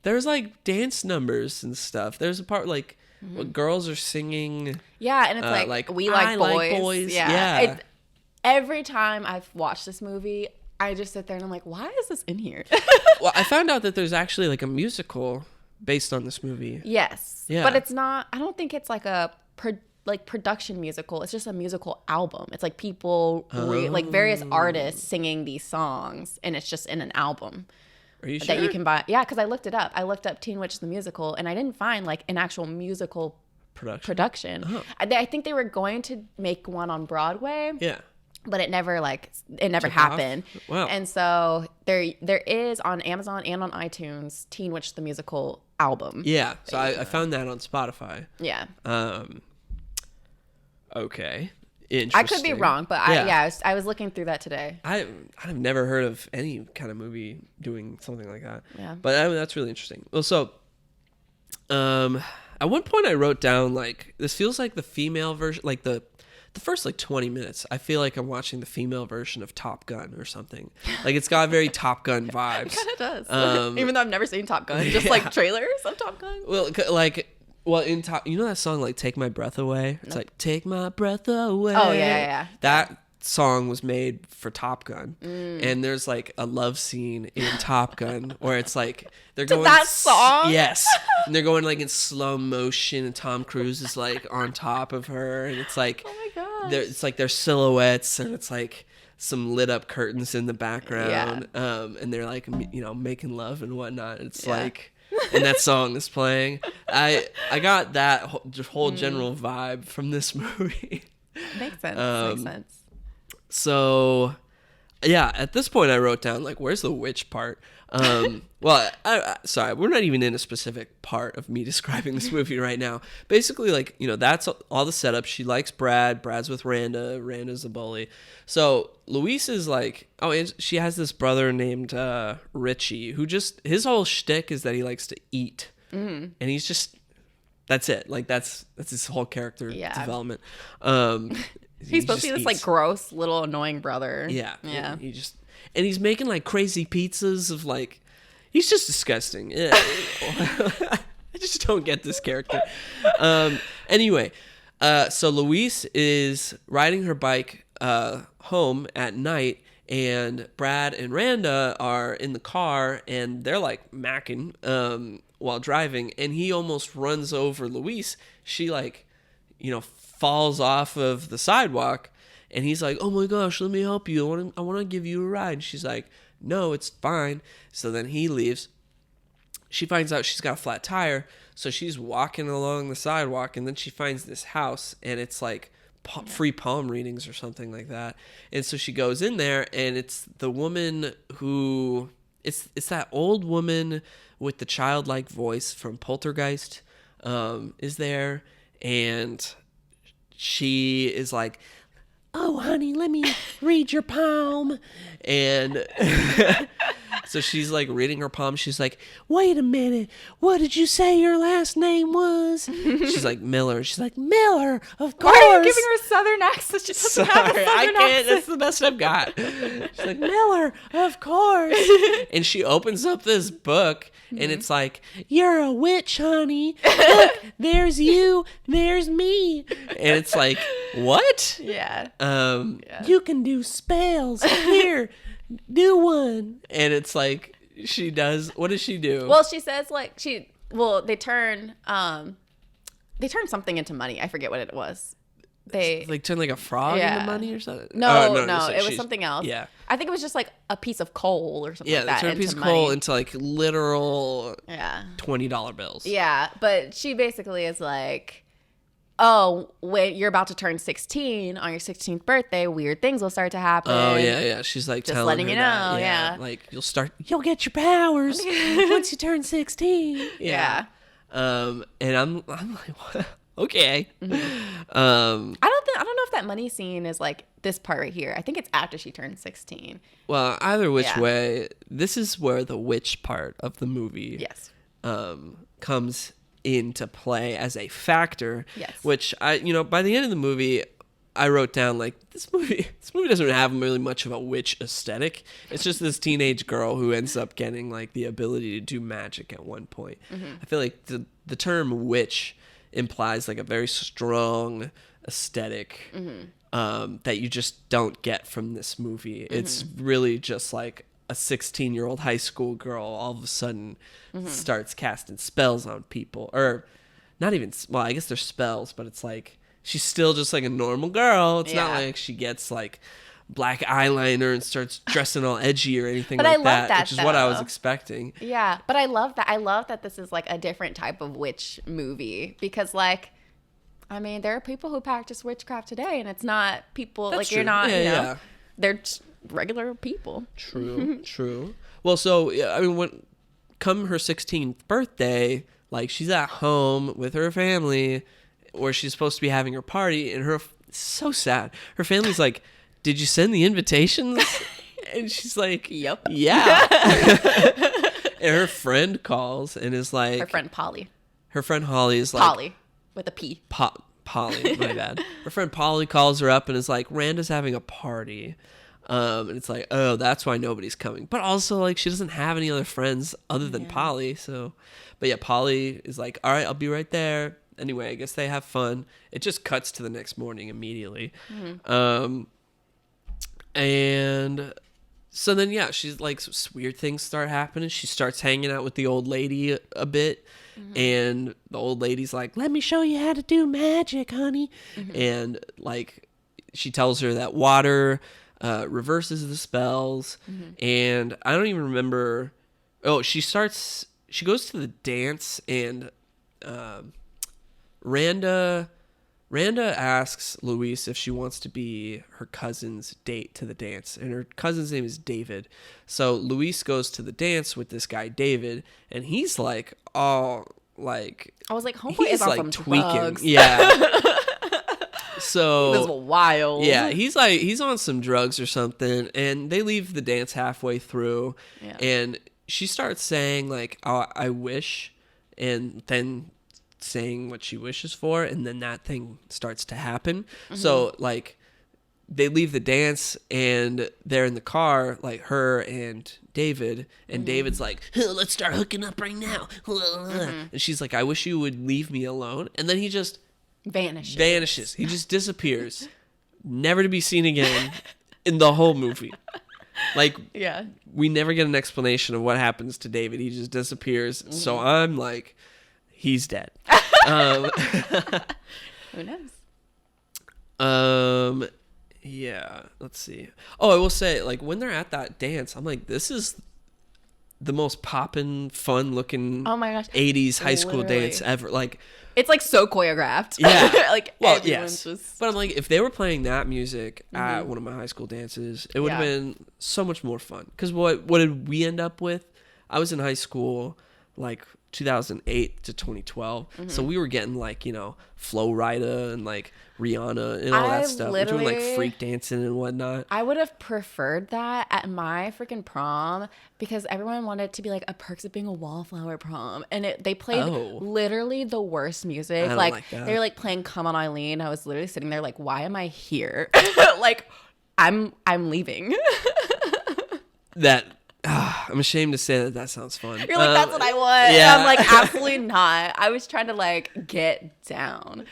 like dance numbers and stuff. There's a part like what girls are singing. Yeah, and it's like we like boys. Yeah. Every time I've watched this movie, I just sit there and I'm like, why is this in here? Well, I found out that there's actually like a musical based on this movie. Yes. Yeah. But it's not, I don't think it's like a production musical. It's just a musical album. It's like people, like various artists singing these songs, and it's just in an album. Are you sure? That you can buy. Yeah, because I looked it up. I looked up Teen Witch the musical, and I didn't find like an actual musical production. Oh. I think they were going to make one on Broadway. Yeah. But it never Took happened. Off? Wow. And so there is on Amazon and on iTunes Teen Witch the musical album. Yeah. So I found that on Spotify. Yeah. Okay. Interesting. I could be wrong, but I was looking through that today. I've never heard of any kind of movie doing something like that. Yeah. But that's really interesting. Well, so at one point I wrote down like, this feels like the female version, like the first like 20 minutes, I feel like I'm watching the female version of Top Gun or something. Like it's got very Top Gun vibes. It kind of does. Even though I've never seen Top Gun, just like trailers of Top Gun. Well, in Top, you know that song like "Take My Breath Away"? It's like "Take my breath away." Oh yeah. That song was made for Top Gun, and there's like a love scene in Top Gun where it's like they're going that song. Yes, and they're going like in slow motion, and Tom Cruise is like on top of her, and it's like, oh my god, it's like their silhouettes, and it's like some lit up curtains in the background, and they're like making love and whatnot. It's like. And that song is playing. I got that whole general vibe from this movie. Makes sense. Makes sense. So Yeah, at this point I wrote down like, where's the witch part? Well, sorry, we're not even in a specific part of me describing this movie right now. Basically, like, that's all the setup. She likes Brad. Brad's with Randa. Randa's a bully. So Luis is like, oh, and she has this brother named Richie, who just, his whole shtick is that he likes to eat, and he's just, that's it. Like that's his whole character development. He's supposed to be this like gross little annoying brother. Yeah. Yeah. And he's making like crazy pizzas of like, he's just disgusting. Yeah. I just don't get this character. Anyway, so Luis is riding her bike home at night, and Brad and Randa are in the car, and they're like macking while driving, and he almost runs over Luis. She like, falls off of the sidewalk, and he's like, oh my gosh, let me help you. I want to give you a ride. And she's like, no, it's fine. So then he leaves. She finds out she's got a flat tire, so she's walking along the sidewalk, and then she finds this house, and it's like free palm readings or something like that. And so she goes in there, and it's the woman who it's that old woman with the childlike voice from Poltergeist is there, and she is like, oh, honey, let me read your palm. And so she's like reading her palm. She's like, wait a minute. What did you say your last name was? She's like, Miller. She's like, Miller, of course. Why are you giving her a southern accent? She doesn't have a southern I can't. accent. That's the best I've got. She's like, Miller, of course. And she opens up this book, and it's like, you're a witch, honey. Look, there's you, there's me. And it's like, what? Yeah. You can do spells. Here, do one. And it's like, she does. What does she do? Well, she says like they turn something into money. I forget what it was. They like turn like a frog into money or something. No, it was something else. Yeah, I think it was just like a piece of coal or something. Yeah, like that. they turn a piece of coal into like literal $20 bills. Yeah, but she basically is like, oh, when you're about to turn 16 on your 16th birthday, weird things will start to happen. Oh yeah. She's like just letting you know. That. Yeah, like you'll get your powers once you turn 16. Yeah. And I'm like, what? Okay. I don't know if that money scene is like this part right here. I think it's after she turns 16. Well, either which way, this is where the witch part of the movie comes into play as a factor. Yes. Which by the end of the movie, I wrote down like this movie doesn't have really much of a witch aesthetic. It's just this teenage girl who ends up getting like the ability to do magic at one point. I feel like the term witch implies like a very strong aesthetic that you just don't get from this movie. It's really just like a 16-year-old high school girl all of a sudden starts casting spells on people, or not even, well, I guess they're spells, but it's like she's still just like a normal girl. It's not like she gets like black eyeliner and starts dressing all edgy or anything but like I love that, which is what I was expecting. Yeah, but I love that. I love that this is like a different type of witch movie, because like, I mean, there are people who practice witchcraft today, and it's not people. That's like true. You're not, Yeah. they're just regular people. True. Well, so I mean, when come her 16th birthday, like she's at home with her family, where she's supposed to be having her party, and so sad. Her family's like, did you send the invitations? And she's like, yep. Yeah. And her friend calls and is like, Her friend Polly is like, Polly with a P. Polly, my bad. Her friend Polly calls her up and is like, Randa's having a party. And it's like, oh, that's why nobody's coming. But also, like, she doesn't have any other friends other than Polly. So, but yeah, Polly is like, all right, I'll be right there. Anyway, I guess they have fun. It just cuts to the next morning immediately. And so then, yeah, she's like, weird things start happening. She starts hanging out with the old lady a bit. And the old lady's like, let me show you how to do magic, honey. And like, she tells her that water reverses the spells. And I don't even remember. Oh, she goes to the dance, and Randa Randa asks Luis if she wants to be her cousin's date to the dance, and her cousin's name is David. So Luis goes to the dance with this guy David, and he's like, oh, like I was like, homeboy he's is on like some tweaking, drugs. yeah. So He was wild. yeah, he's on some drugs or something, and they leave the dance halfway through, and she starts saying like, oh, I wish, and then saying what she wishes for, and then that thing starts to happen. So like they leave the dance and they're in the car, like her and David, and David's like, let's start hooking up right now. And she's like, I wish you would leave me alone. And then he just vanishes. He just disappears, never to be seen again in the whole movie. Like, Yeah. we never get an explanation of what happens to David. He just disappears. So I'm like, he's dead. Who knows? Yeah, let's see. Oh, I will say, like, when they're at that dance, I'm like, this is the most poppin', fun looking Oh my gosh. 80s high school Literally. dance ever. Like, It's like so choreographed. Yeah. Like well, everyone's yes. just But I'm like, if they were playing that music at one of my high school dances, it would have been so much more fun. Because what did we end up with? I was in high school, like, 2008 to 2012. So we were getting, like, you know, Flo Rida and, like, Rihanna and all I that stuff. We're doing, like, literally- freak dancing and whatnot. I would have preferred that at my freaking prom because everyone wanted it to be like a Perks of Being a Wallflower prom, and they played literally the worst music. I don't like like that. they were like playing "Come On Eileen." I was literally sitting there like, why am I here? Like, I'm leaving. I'm ashamed to say that sounds fun. You're like, that's what I want. yeah. And I'm like, absolutely not. I was trying to like get down.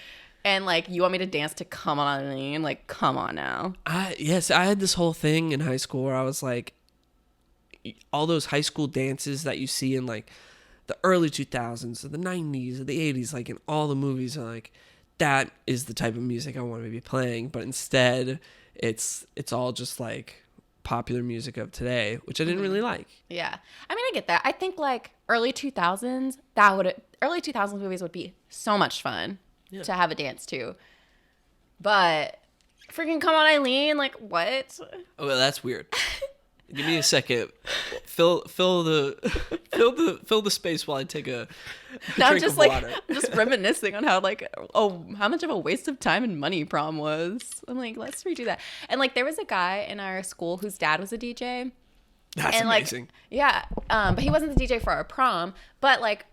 And like, you want me to dance to Come On Eileen? Like, come on now. Yes, I had this whole thing in high school where I was like, all those high school dances that you see in like the early 2000s or the 90s or the 80s, like in all the movies, are like, that is the type of music I want to be playing. But instead, it's all just like popular music of today, which I didn't really like. Yeah. I mean, I get that. I think like early 2000s movies would be so much fun to have a dance to. But freaking Come On Eileen, like what? Oh, well, that's weird. Give me a second. Fill the space while I take a Now I'm drink just of like water. I'm just reminiscing on how like how much of a waste of time and money prom was. I'm like, let's redo that. And like there was a guy in our school whose dad was a DJ. That's and amazing. Like, yeah, but he wasn't the DJ for our prom. But like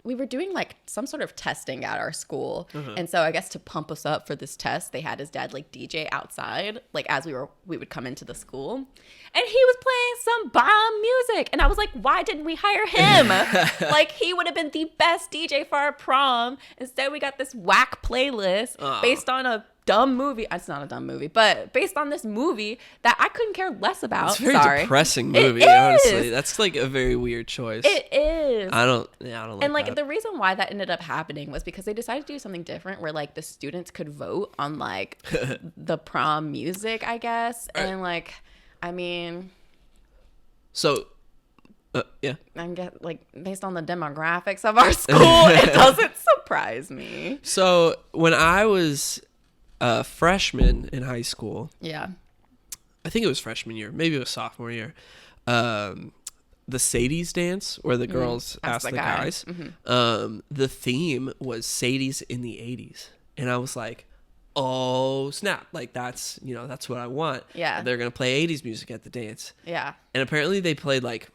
we were doing like some sort of testing at our school, and so I guess to pump us up for this test, they had his dad like DJ outside, like as we would come into the school, and he was playing some bomb music, and I was like, why didn't we hire him? Like he would have been the best DJ for our prom. Instead, we got this whack playlist based on a dumb movie. It's not a dumb movie, but based on this movie that I couldn't care less about. It's a very depressing movie, honestly. That's like a very weird choice. It is. I don't like And like that. the reason why that ended up happening was because they decided to do something different where like the students could vote on like the prom music, I guess. And like, I mean, So, yeah. I guess like based on the demographics of our school, it doesn't surprise me. So when I was a freshman in high school, Yeah. I think it was freshman year, maybe it was sophomore year, the Sadie's dance where the girls ask the guys. The theme was Sadie's in the 80s. And I was like, oh, snap. Like, that's what I want. Yeah. They're going to play 80s music at the dance. Yeah. And apparently they played like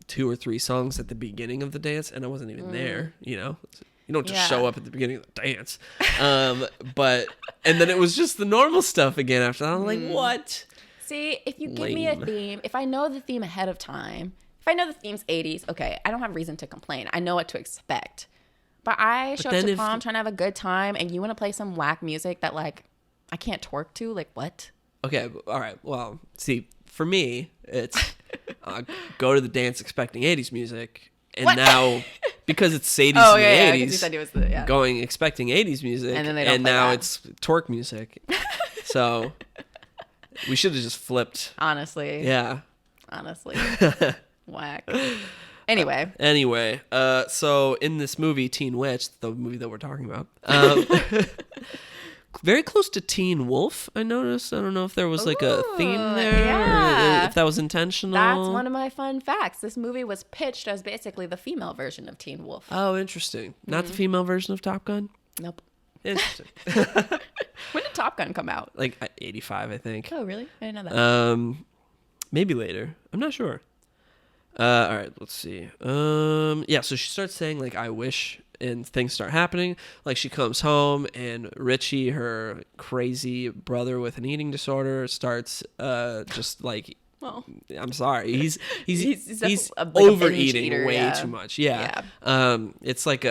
2 or 3 songs at the beginning of the dance, and I wasn't even there, You don't just show up at the beginning of the dance. And then it was just the normal stuff again after that. I'm like, what? See, if you give me a theme, if I know the theme ahead of time, if I know the theme's 80s, okay, I don't have reason to complain. I know what to expect. But I show up to prom trying to have a good time, and you want to play some whack music that, like, I can't twerk to? Like, what? Okay, all right. Well, see, for me, it's go to the dance expecting 80s music, and now, because it's Sadie's in the 80s, you said it was going expecting 80s music, and then they don't play now that. it's twerk music. So we should have just flipped. Honestly. Yeah. Honestly. Whack. Anyway. So in this movie, Teen Witch, the movie that we're talking about, very close to Teen Wolf, I noticed. I don't know if there was like a theme there, yeah. or if that was intentional. That's one of my fun facts. This movie was pitched as basically the female version of Teen Wolf. Oh, interesting. Not the female version of Top Gun? Nope. Interesting. When did Top Gun come out? Like 85, I think. Oh, really? I didn't know that. Maybe later. I'm not sure. All right, let's see. Yeah, so she starts saying like I wish, and things start happening. Like she comes home and Richie, her crazy brother with an eating disorder, starts just like Well, I'm sorry. He's like a binge overeating eater, way yeah. too much. Yeah. It's like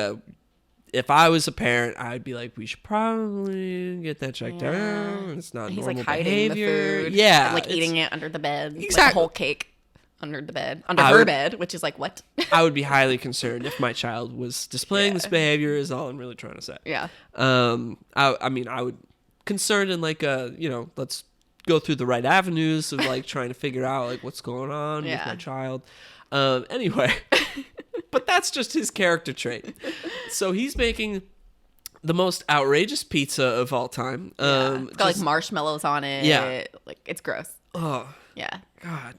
if I was a parent, I'd be like, we should probably get that checked out. It's not he's normal like hiding behavior. the food. Yeah. And, like eating it under the bed. Like Exactly. a whole cake under the bed. Under her bed, which is like, what? I would be highly concerned if my child was displaying this behavior, is all I'm really trying to say. Yeah. I mean, I would concerned in like let's go through the right avenues of like trying to figure out like what's going on with my child. Anyway, but that's just his character trait. So he's making the most outrageous pizza of all time. It's got like marshmallows on it. Yeah. Like it's gross. Oh Yeah. God.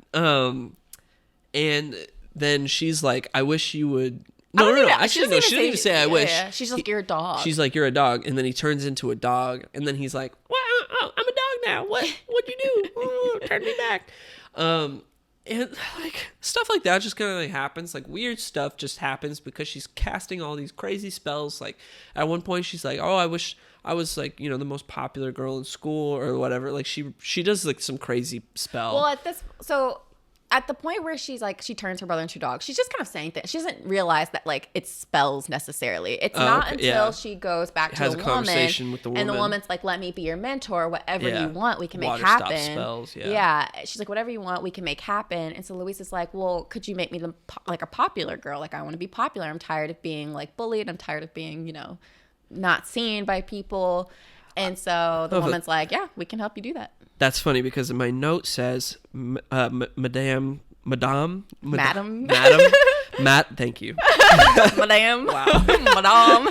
And then she's like, I wish you would. No. Actually, no. She didn't even say I wish. Yeah. She's like, you're a dog. She's like, you're a dog. And then he turns into a dog. And then he's like, well, I'm a dog now. What'd you do? Oh, turn me back. And like stuff like that just kind of like happens. Like weird stuff just happens because she's casting all these crazy spells. Like at one point she's like, oh, I wish I was like, the most popular girl in school or whatever. Like she does like some crazy spell. Well, at the point where she's like, she turns her brother into a dog, she's just kind of saying things. She doesn't realize that like it's spells necessarily. It's not until she goes back to has the a woman, conversation with the woman, and the woman's like, let me be your mentor. Whatever you want, we can make Water happen. stop spells, yeah. She's like, whatever you want, we can make happen. And so Louise is like, well, could you make me like a popular girl? Like I want to be popular. I'm tired of being like bullied. I'm tired of being, not seen by people. And so the woman's like, yeah, we can help you do that. That's funny because my note says, Madame. Matt, thank you. Madame. Wow.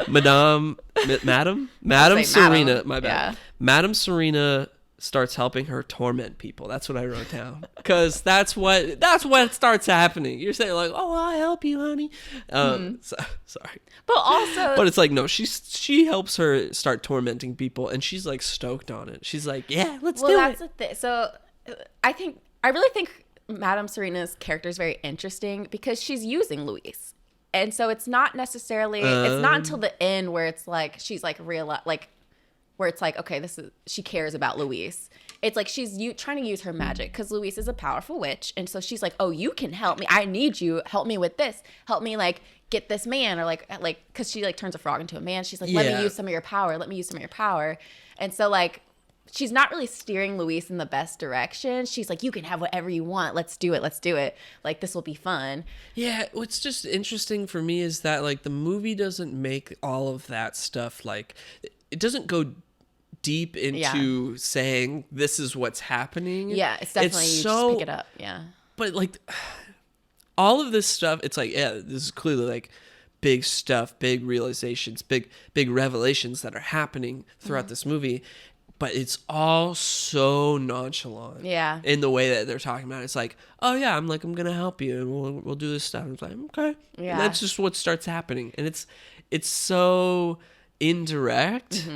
Madame Serena. My bad. Yeah. Madame Serena starts helping her torment people. That's what I wrote down because that's what starts happening. You're saying like, oh, I'll help you, honey. Sorry. But it's like, no, she helps her start tormenting people, and she's like stoked on it. She's like, yeah, let's do it. Well, that's the thing. So I really think Madame Serena's character is very interesting because she's using Louise. And so it's not necessarily, it's not until the end where it's like, she's like where it's like, okay, she cares about Louise. It's like she's trying to use her magic because Louise is a powerful witch. And so she's like, oh, you can help me. I need you. Help me with this. Help me like get this man, or like, cause she like turns a frog into a man. She's like, let me use some of your power. Let me use some of your power. And so like, she's not really steering Louise in the best direction. She's like, you can have whatever you want. Let's do it. Like, this will be fun. Yeah, what's just interesting for me is that, like, the movie doesn't make all of that stuff, like, it doesn't go deep into saying this is what's happening. Yeah, it's definitely, you just pick it up. Yeah. But, like, all of this stuff, it's like, yeah, this is clearly, like, big stuff, big realizations, big revelations that are happening throughout this movie. But it's all so nonchalant. Yeah. In the way that they're talking about it. It's like, oh yeah, I'm going to help you and we'll do this stuff. And it's like, okay. Yeah. And that's just what starts happening. And it's so indirect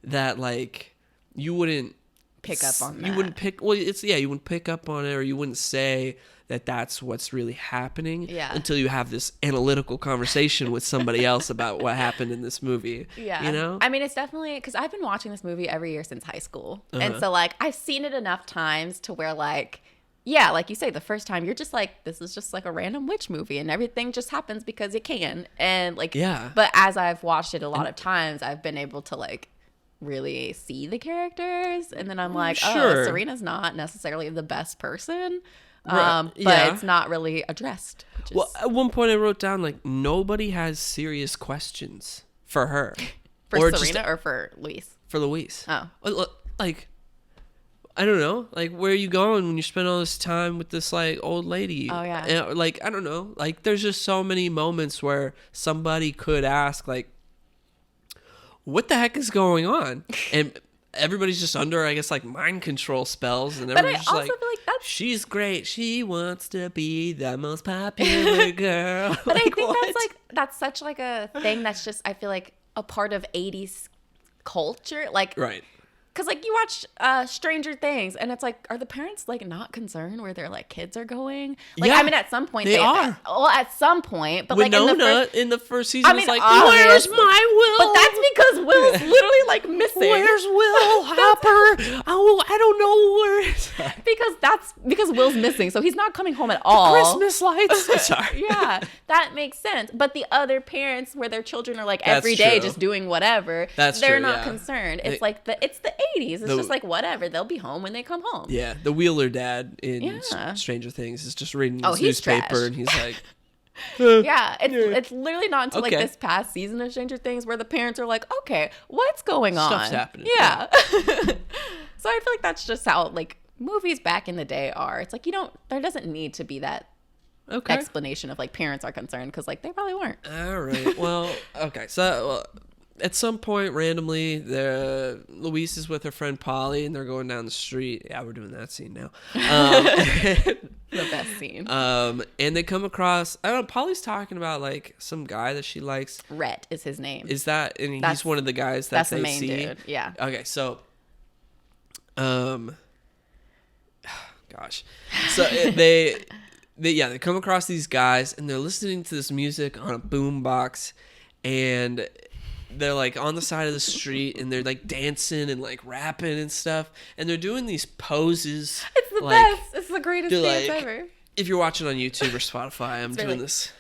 that like you wouldn't pick up on that. You wouldn't pick up on it, or you wouldn't say that that's what's really happening until you have this analytical conversation with somebody else about what happened in this movie. Yeah. I mean, it's definitely, because I've been watching this movie every year since high school. And so, like, I've seen it enough times to where, like, yeah, like you say, the first time you're just like, this is just like a random witch movie and everything just happens because it can. And, like, but as I've watched it a lot of times, I've been able to, like, really see the characters. And then I'm like, oh, Serena's not necessarily the best person. But it's not really addressed. Well, at one point I wrote down like nobody has serious questions for her. For Serena or for Louise? For Louise. Oh. Like, I don't know. Like, where are you going when you spend all this time with this like old lady? Oh yeah. And, like, I don't know. Like, there's just so many moments where somebody could ask like, what the heck is going on? And everybody's just under, I guess, like mind control spells, and But I everybody's also just like, feel like that's. she's great. She wants to be the most popular girl. But I think what? that's such like a thing that's just, I feel like, a part of 80s culture. Like, Right. because like you watch Stranger Things, and it's like, are the parents like not concerned where their like kids are going? Like, Yeah, I mean, at some point they are. Well, at some point, but Winona like in the first season I was mean, like, obviously. where's my Will? But that's because Will's literally like missing. Where's Will Hopper? Oh, I don't know where. Because Will's missing, so he's not coming home at all. Christmas lights. Sorry. Yeah, that makes sense. But the other parents, where their children are like That's every day true. just doing whatever, That's they're true, not yeah. concerned. It's like it's the 80s. It's The- just like whatever. They'll be home when they come home. Yeah, the Wheeler dad in Yeah. Stranger Things is just reading Oh, his he's newspaper, trash. and he's like, Yeah, it's literally not until Okay. like this past season of Stranger Things where the parents are like, okay, what's going on? Stuff's happening. Yeah. So I feel like that's just how like movies back in the day are. It's like there doesn't need to be that okay. explanation of like parents are concerned, because like they probably weren't. All right. Well, okay. So at some point, randomly, Louise is with her friend Polly, and they're going down the street. Yeah, we're doing that scene now. The best scene. And they come across, I don't know, Polly's talking about like some guy that she likes. Rhett is his name. Is that, and That's- he's one of the guys that That's they the main see. dude. Yeah. Okay, so, gosh, so they come across these guys, and they're listening to this music on a boombox, and they're like on the side of the street, and they're like dancing and like rapping and stuff, and they're doing these poses. It's the like, best. It's the greatest they're dance like- ever. If you're watching on YouTube or Spotify, I'm doing like- this.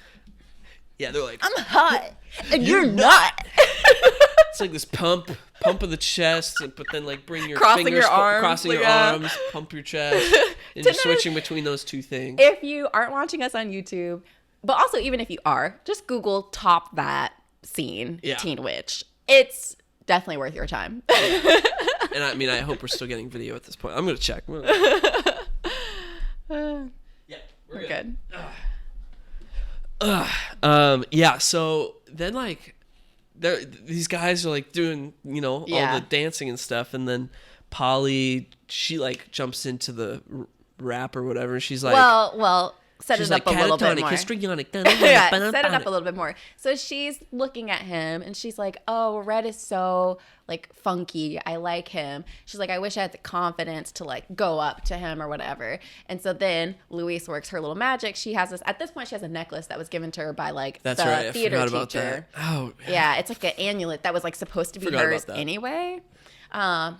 Yeah, they're like, I'm hot and you're not. it's like this pump of the chest, but then like bring your Crossing fingers, your arms, crossing like, your arms, pump your chest, and just switching between those two things. If you aren't watching us on YouTube, but also even if you are, just Google top that scene, Yeah. Teen Witch. It's definitely worth your time. And I mean, I hope we're still getting video at this point. I'm gonna check. Yeah, We're good. Yeah. So then, like, these guys are like doing, all Yeah. the dancing and stuff, and then Polly, she like jumps into the rap or whatever. And she's like, Well, set she's it up like a little bit catatonic, more. histrionic. Yeah, set it up a little bit more. So she's looking at him, and she's like, "Oh, Red is so like funky. I like him." She's like, "I wish I had the confidence to like go up to him or whatever." And so then Louise works her little magic. She has this. At this point, she has a necklace that was given to her by like That's the right. I theater forgot about teacher. that. Oh, Yeah, it's like an amulet that was like supposed to be Forgot about hers that. anyway.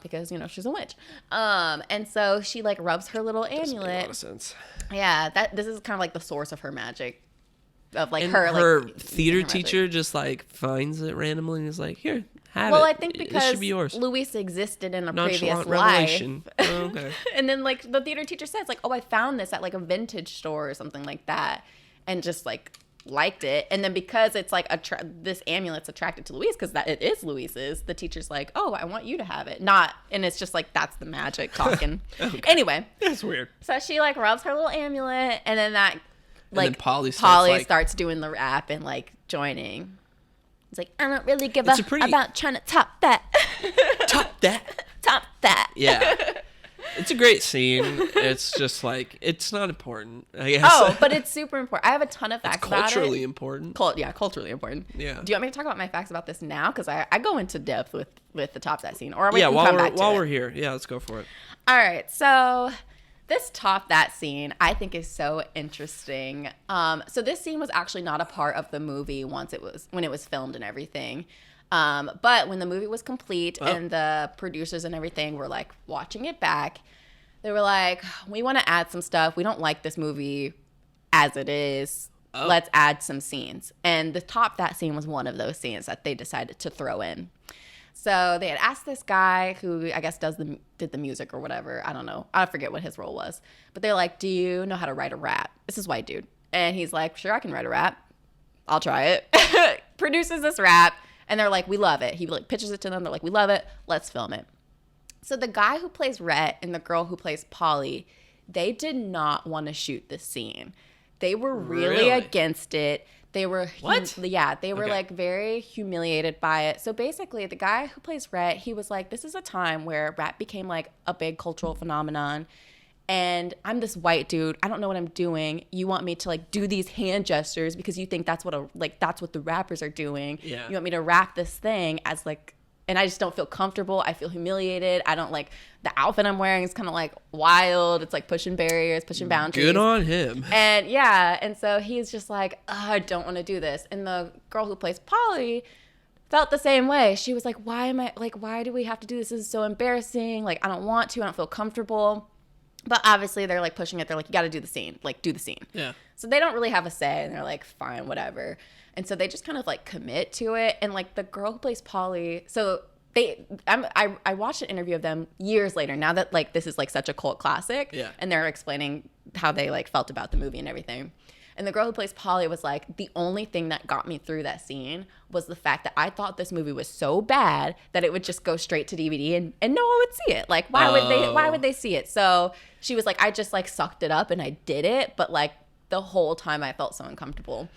Because she's a witch. And so she like rubs her little Makes a amulet. lot of sense. Yeah, this is kind of like the source of her magic, of like And her like theater her magic. teacher just like finds it randomly and is like, "Here, have it." Well, I think It because should be yours. Luis existed in a previous Nonchalant life. revelation. Oh, okay. And then like the theater teacher says like, "Oh, I found this at like a vintage store or something like that," and just like liked it. And then because it's like this amulet's attracted to Luis because that it is Luis's, the teacher's like, "Oh, I want you to have it." And it's just like that's the magic talking. Okay. Anyway, That's weird. so she like rubs her little amulet, and then that then like Polly starts, like- doing the rap and like joining. It's like, I don't really give It's a a pretty- about trying to top that. Top that. Top that. Yeah. It's a great scene. It's just like, it's not important, I guess. Oh, but it's super important. I have a ton of facts it's about it. culturally important. Culturally important. Yeah. Do you want me to talk about my facts about this now? Because I go into depth with the top that scene. Or we Yeah, can while come back to it. we're here. Yeah, let's go for it. All right, so this top that scene I think is so interesting. So this scene was actually not a part of the movie when it was filmed and everything. But when the movie was complete and the producers and everything were like watching it back, they were like, "We want to add some stuff. We don't like this movie as it is. Let's add some scenes." And the top that scene was one of those scenes that they decided to throw in. So they had asked this guy who I guess did the music or whatever. I don't know. I forget what his role was. But they're like, "Do you know how to write a rap?" This is white dude. And he's like, "Sure, I can write a rap. I'll try it." Produces this rap. And they're like, "We love it." He like pitches it to them. They're like, "We love it. Let's film it." So the guy who plays Rhett and the girl who plays Polly, they did not want to shoot this scene. they were really Really? against it. They were What? Yeah, they were Okay. like very humiliated by it. So basically, the guy who plays Rhett, he was like, this is a time where rap became like a big cultural phenomenon. And I'm this white dude. I don't know what I'm doing. You want me to like do these hand gestures because you think that's what the rappers are doing. Yeah. You want me to rap this thing as like, and I just don't feel comfortable. I feel humiliated. I don't like the outfit I'm wearing is kind of like wild. It's like pushing barriers, pushing boundaries. Good on him. And yeah, and so he's just like, I don't want to do this. And the girl who plays Polly felt the same way. She was like, why do we have to do this? This is so embarrassing. Like, I don't want to. I don't feel comfortable. But obviously they're like pushing it. They're like, you got to do the scene. Like, do the scene. Yeah. So they don't really have a say. And they're like, fine, whatever. And so they just kind of like commit to it. And like the girl who plays Polly, so I watched an interview of them years later, now that like this is like such a cult classic. Yeah. And they're explaining how they like felt about the movie and everything. And the girl who plays Polly was like, the only thing that got me through that scene was the fact that I thought this movie was so bad that it would just go straight to DVD and no one would see it. Like, why would they see it? So she was like, I just like sucked it up and I did it. But like the whole time I felt so uncomfortable.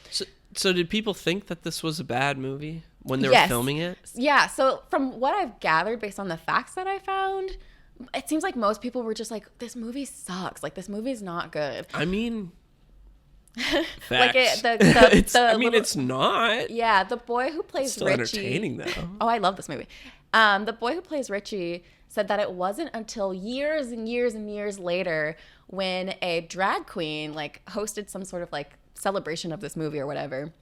So did people think that this was a bad movie when they were Yes. filming it? Yeah. So from what I've gathered based on the facts that I found, it seems like most people were just like, this movie sucks. Like, this movie's not good. I mean, facts. Like it's not. Yeah, the boy who plays Still Richie. entertaining though. Oh, I love this movie. The boy who plays Richie said that it wasn't until years and years and years later when a drag queen like hosted some sort of like celebration of this movie or whatever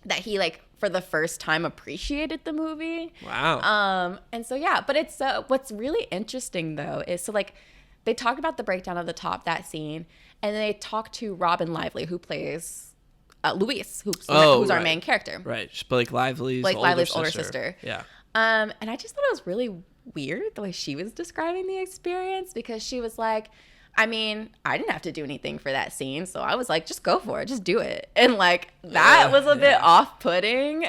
that he like for the first time appreciated the movie. Wow. And so yeah, but it's what's really interesting though is so like they talk about the breakdown of the top that scene, and then they talk to Robin Lively who plays Louise, who's our right. main character. Right. Blake Lively's older sister. Yeah. And I just thought it was really weird the way she was describing the experience, because she was like, I mean, I didn't have to do anything for that scene, so I was like, just go for it, just do it. And like that was a bit off-putting.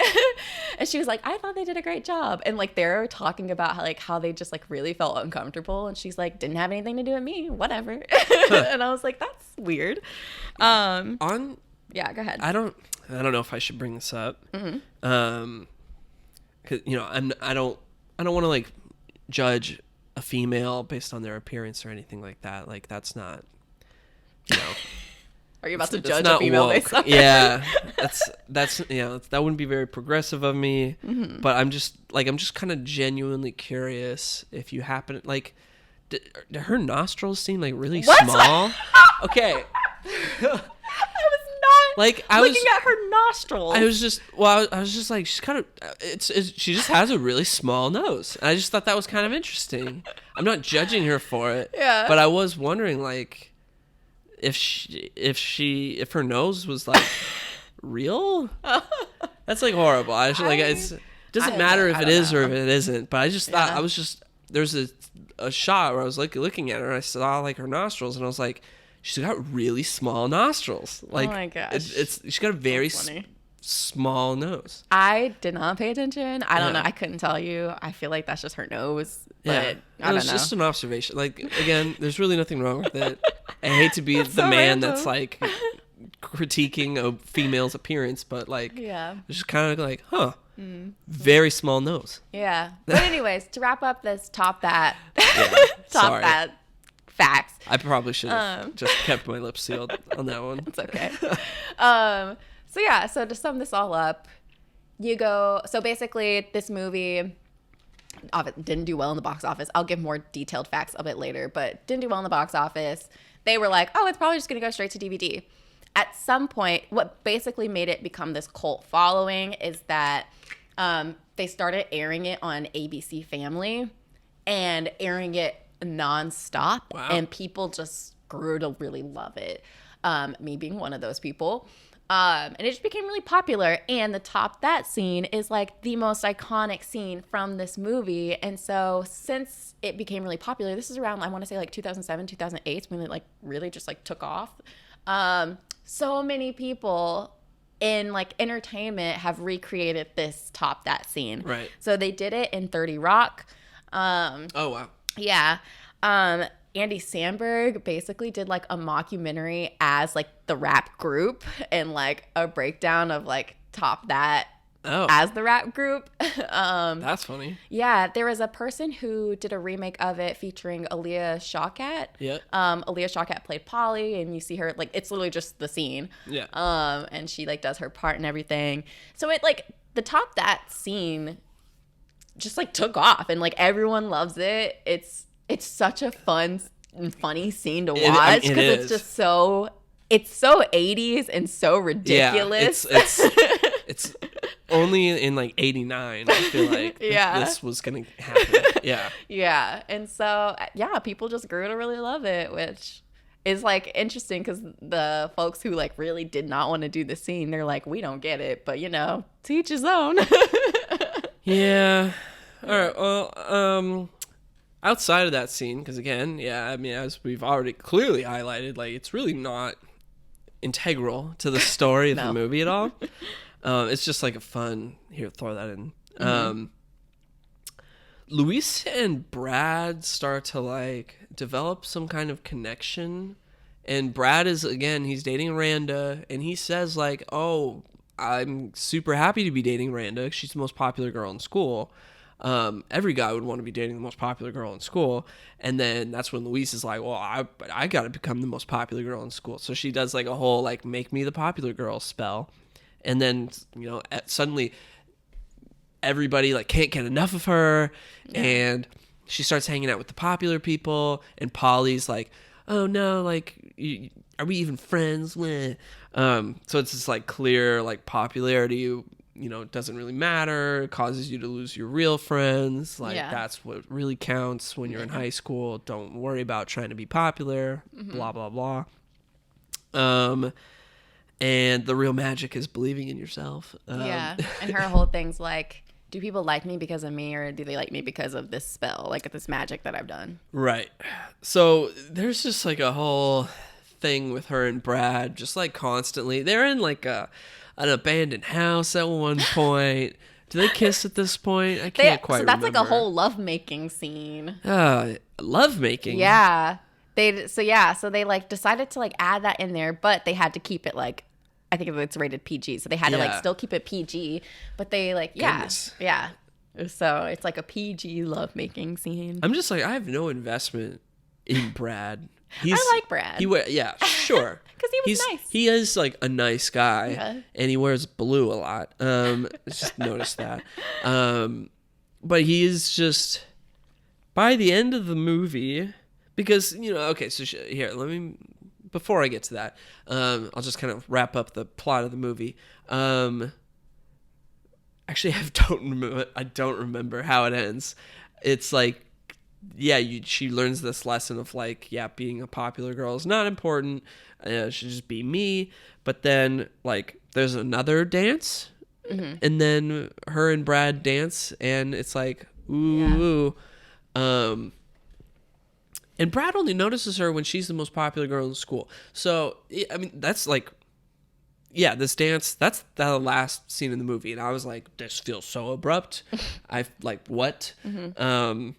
And she was like, I thought they did a great job. And like they're talking about how they just like really felt uncomfortable, and she's like, didn't have anything to do with me, whatever. And I was like, that's weird. Yeah, go ahead. I don't know if I should bring this up. Mm-hmm. 'Cause, you know, I don't want to like judge a female based on their appearance or anything like that. Like, that's not, you know. Are you about to It's judge a not female woke. based on Yeah, that's that wouldn't be very progressive of me. Mm-hmm. But I'm just kind of genuinely curious if you happen to do her nostrils seem like really small? Okay. I was not Like, looking at her nostrils. I was just like, she's kind of, she just has a really small nose. And I just thought that was kind of interesting. I'm not judging her for it. Yeah. But I was wondering, like, if her nose was like real. That's like horrible. I just like it doesn't matter if it is or if it isn't. But I just thought there's a shot where I was like looking at her and I saw like her nostrils and I was like, she's got really small nostrils. Like, oh my gosh. She's got a very funny. small nose. I did not pay attention. I don't know. I couldn't tell you. I feel like that's just her nose. But I don't know. It's just an observation. Like, again, there's really nothing wrong with it. I hate to be the so man random. that's like critiquing a female's appearance, but like, Yeah. it's just kind of like, very small nose. Yeah. But anyways, to wrap up this top that Sorry. facts. I probably should have just kept my lips sealed on that one. It's okay. So to sum this all up, so basically this movie didn't do well in the box office. I'll give more detailed facts a bit later, but didn't do well in the box office. They were like, oh, it's probably just going to go straight to DVD. At some point, what basically made it become this cult following is that they started airing it on ABC Family and airing it nonstop. Wow. And people just grew to really love it. Me being one of those people. And it just became really popular. And the top that scene is like the most iconic scene from this movie. And so since it became really popular, this is around, I want to say like 2007, 2008, when it like really just like took off. So many people in like entertainment have recreated this top that scene. Right. So they did it in 30 Rock. Oh, wow. Yeah. Andy Samberg basically did like a mockumentary as like the rap group and like a breakdown of like Top That as the rap group. That's funny. Yeah, there was a person who did a remake of it featuring Aaliyah Shawkat. Yeah. Aaliyah Shawkat played Polly, and you see her like it's literally just the scene. Yeah. And she like does her part and everything. So it like the Top That scene just like took off, and like everyone loves it. It's such a fun and funny scene to watch because it's just so 80s and so ridiculous. Yeah, it's only in like 89 I feel like this was gonna happen. Yeah. And so people just grew to really love it, which is like interesting because the folks who like really did not want to do the scene, they're like, we don't get it, but to each his own. Yeah. All right. Well, outside of that scene, because again, I mean, as we've already clearly highlighted, like it's really not integral to the story of the movie at all. It's just like a fun, here, throw that in. Mm-hmm. Luis and Brad start to like develop some kind of connection, and Brad is, again, he's dating Randa, and he says like, oh, I'm super happy to be dating Randa. She's the most popular girl in school. Every guy would want to be dating the most popular girl in school. And then that's when Luis is like, well, I got to become the most popular girl in school. So she does like a whole like make me the popular girl spell. And then, suddenly everybody like can't get enough of her. Yeah. And she starts hanging out with the popular people. And Polly's like, oh no, like, are we even friends? So it's this like clear like popularity, doesn't really matter. It causes you to lose your real friends. Like that's what really counts when you're in high school. Don't worry about trying to be popular. Mm-hmm. Blah, blah, blah. And the real magic is believing in yourself. And her whole thing's like, do people like me because of me, or do they like me because of this spell, like this magic that I've done? Right. So there's just like a whole thing with her and Brad, just like constantly. They're in like an abandoned house at one point. Do they kiss at this point? I can't quite remember. So that's like a whole lovemaking scene. Lovemaking? Yeah. So they like decided to like add that in there, but they had to keep it like, I think it's rated PG, so they had to like still keep it PG, but they like Goodness. Yeah. So it's like a PG lovemaking scene. I'm just like, I have no investment in Brad. I like Brad. Sure. Because he was nice. He is like a nice guy, and he wears blue a lot. Just noticed that. But he is just, by the end of the movie, because okay, so here, let me. Before I get to that, I'll just kind of wrap up the plot of the movie. Actually, I don't remember how it ends. It's like, she learns this lesson of like, being a popular girl is not important. It should just be me. But then like, there's another dance, and then her and Brad dance, and it's like, ooh. And Brad only notices her when she's the most popular girl in school. So, I mean, that's like, this dance, that's the last scene in the movie. And I was like, this feels so abrupt. I like, what? Mm-hmm.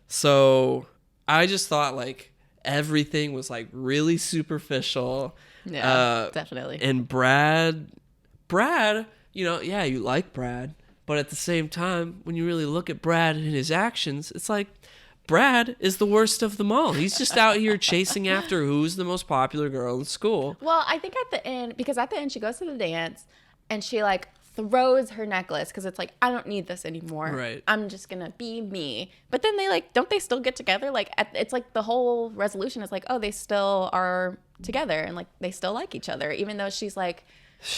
So I just thought like everything was like really superficial. Yeah, definitely. And Brad, you like Brad. But at the same time, when you really look at Brad and his actions, it's like, Brad is the worst of them all. He's just out here chasing after who's the most popular girl in school. Well, I think at the end she goes to the dance and she like throws her necklace because it's like, I don't need this anymore. Right. I'm just gonna be me. But then they like, don't they still get together? Like it's like the whole resolution is like, oh, they still are together and like they still like each other, even though she's like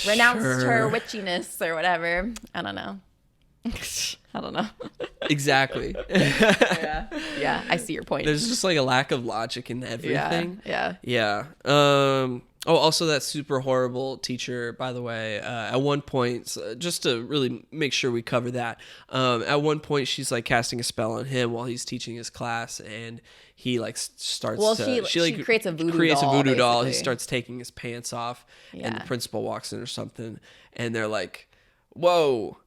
renounced her witchiness or whatever. I don't know. Exactly. Yeah, I see your point. There's just like a lack of logic in everything. Yeah. Also that super horrible teacher, by the way, at one point, just to really make sure we cover that, at one point she's like casting a spell on him while he's teaching his class, and he like starts she creates a voodoo doll. He starts taking his pants off, and the principal walks in or something, and they're like, whoa.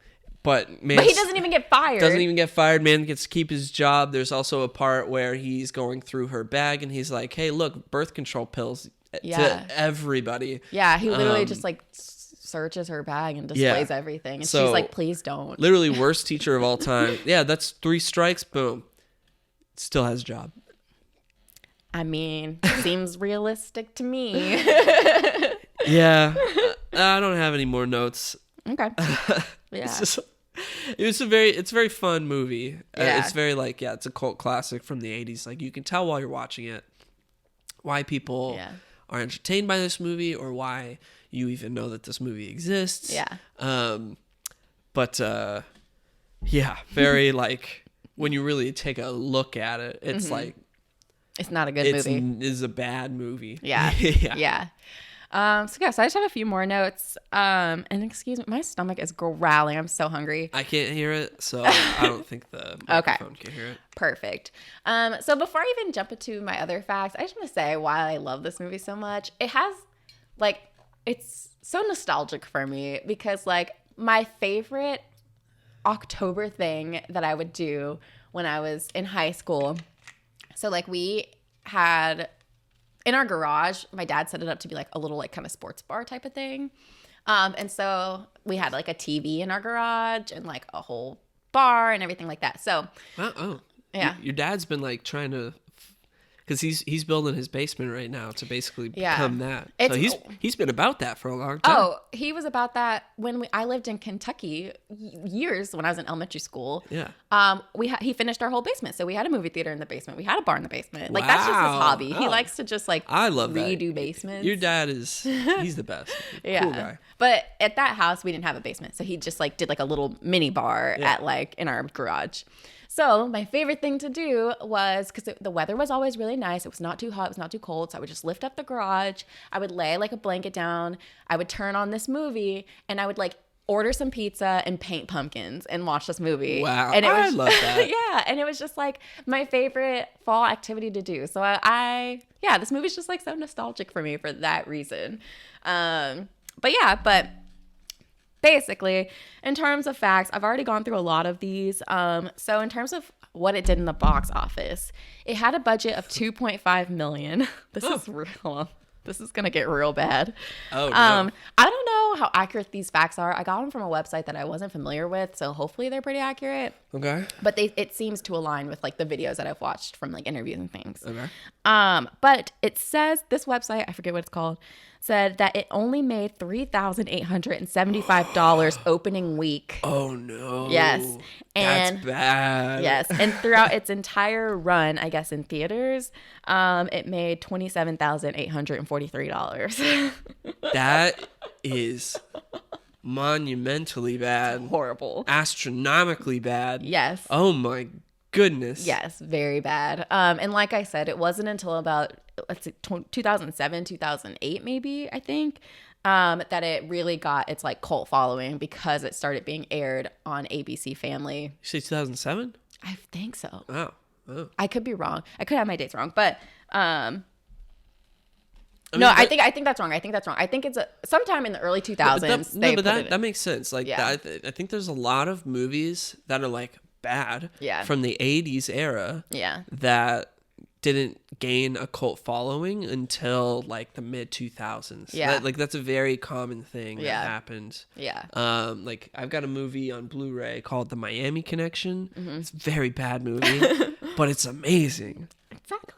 But man, But he doesn't even get fired. Doesn't even get fired. Man gets to keep his job. There's also a part where he's going through her bag and he's like, "Hey, look, birth control pills to everybody." Yeah, he literally just like searches her bag and displays everything, and So, she's like, "Please don't." Literally worst teacher of all time. Yeah, that's 3 strikes. Boom. Still has a job. I mean, seems realistic to me. Yeah, I don't have any more notes. Okay. Yeah. It's a very fun movie. Yeah. It's very like, it's a cult classic from the 80s. Like, you can tell while you're watching it why people are entertained by this movie or why you even know that this movie exists. Yeah. Very like, when you really take a look at it, it's like, it's not a good movie. It's a bad movie. Yeah. Yeah. So I just have a few more notes. And excuse me, my stomach is growling. I'm so hungry. I can't hear it, so I don't think the microphone can hear it. Perfect. So before I even jump into my other facts, I just want to say why I love this movie so much. It has, like, it's so nostalgic for me because, like, my favorite October thing that I would do when I was in high school. So, like, we had... in our garage, my dad set it up to be like a little like kind of sports bar type of thing. And so we had like a TV in our garage and like a whole bar and everything like that. So, yeah. Your dad's been like trying to, because he's building his basement right now to basically become that. So he's been about that for a long time. Oh, he was about that when I lived in Kentucky years when I was in elementary school. Yeah. He finished our whole basement, so we had a movie theater in the basement. We had a bar in the basement. Like that's just his hobby. He likes to just like I love redo basements. Your dad he's the best. Yeah. Cool guy. But at that house, we didn't have a basement, so he just like did like a little mini bar at like in our garage. So my favorite thing to do was, because the weather was always really nice. It was not too hot. It was not too cold. So I would just lift up the garage. I would lay like a blanket down. I would turn on this movie and I would like order some pizza and paint pumpkins and watch this movie. Wow. And I love that. Yeah. And it was just like my favorite fall activity to do. So this movie's just like so nostalgic for me for that reason. But basically, in terms of facts, I've already gone through a lot of these. So in terms of what it did in the box office, it had a budget of $2.5 million. This is real. This is gonna get real bad. Oh no. I don't know how accurate these facts are. I got them from a website that I wasn't familiar with, so hopefully they're pretty accurate. Okay. But it seems to align with like the videos that I've watched from like interviews and things. Okay. But it says this website, I forget what it's called, said that it only made $3,875 opening week. Oh no. Yes. And that's bad. Yes. And throughout its entire run, I guess in theaters, it made $27,843. That is monumentally bad. Horrible. Astronomically bad. Yes. Oh my goodness. Yes, very bad. And like I said, it wasn't until about 2007, 2008 maybe, I think, that it really got its like cult following because it started being aired on ABC Family. You say 2007? I think so. Oh. I could be wrong. I could have my dates wrong, but I think that's wrong. I think it's sometime in the early 2000s. That makes sense. Like, Yeah. I think there's a lot of movies that are like bad from the 80s era that didn't gain a cult following until like the mid 2000s. That's a very common thing that happened. Like I've got a movie on Blu-ray called The Miami Connection. It's a very bad movie, but it's amazing.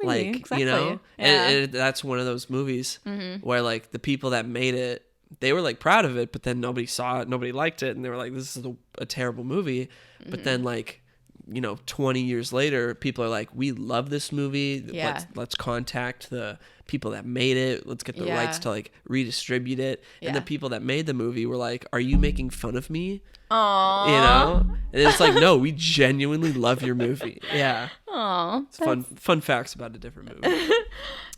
Exactly. You know, and that's one of those movies where like the people that made it, they were like proud of it, but then nobody saw it, nobody liked it, and they were like, this is a terrible movie. But then like, 20 years later, people are like, we love this movie. Let's contact the people that made it. Let's get the rights to like redistribute it. And the people that made the movie were like, are you making fun of me? Aww. And it's like, no, we genuinely love your movie. Yeah. Aww. It's fun facts about a different movie.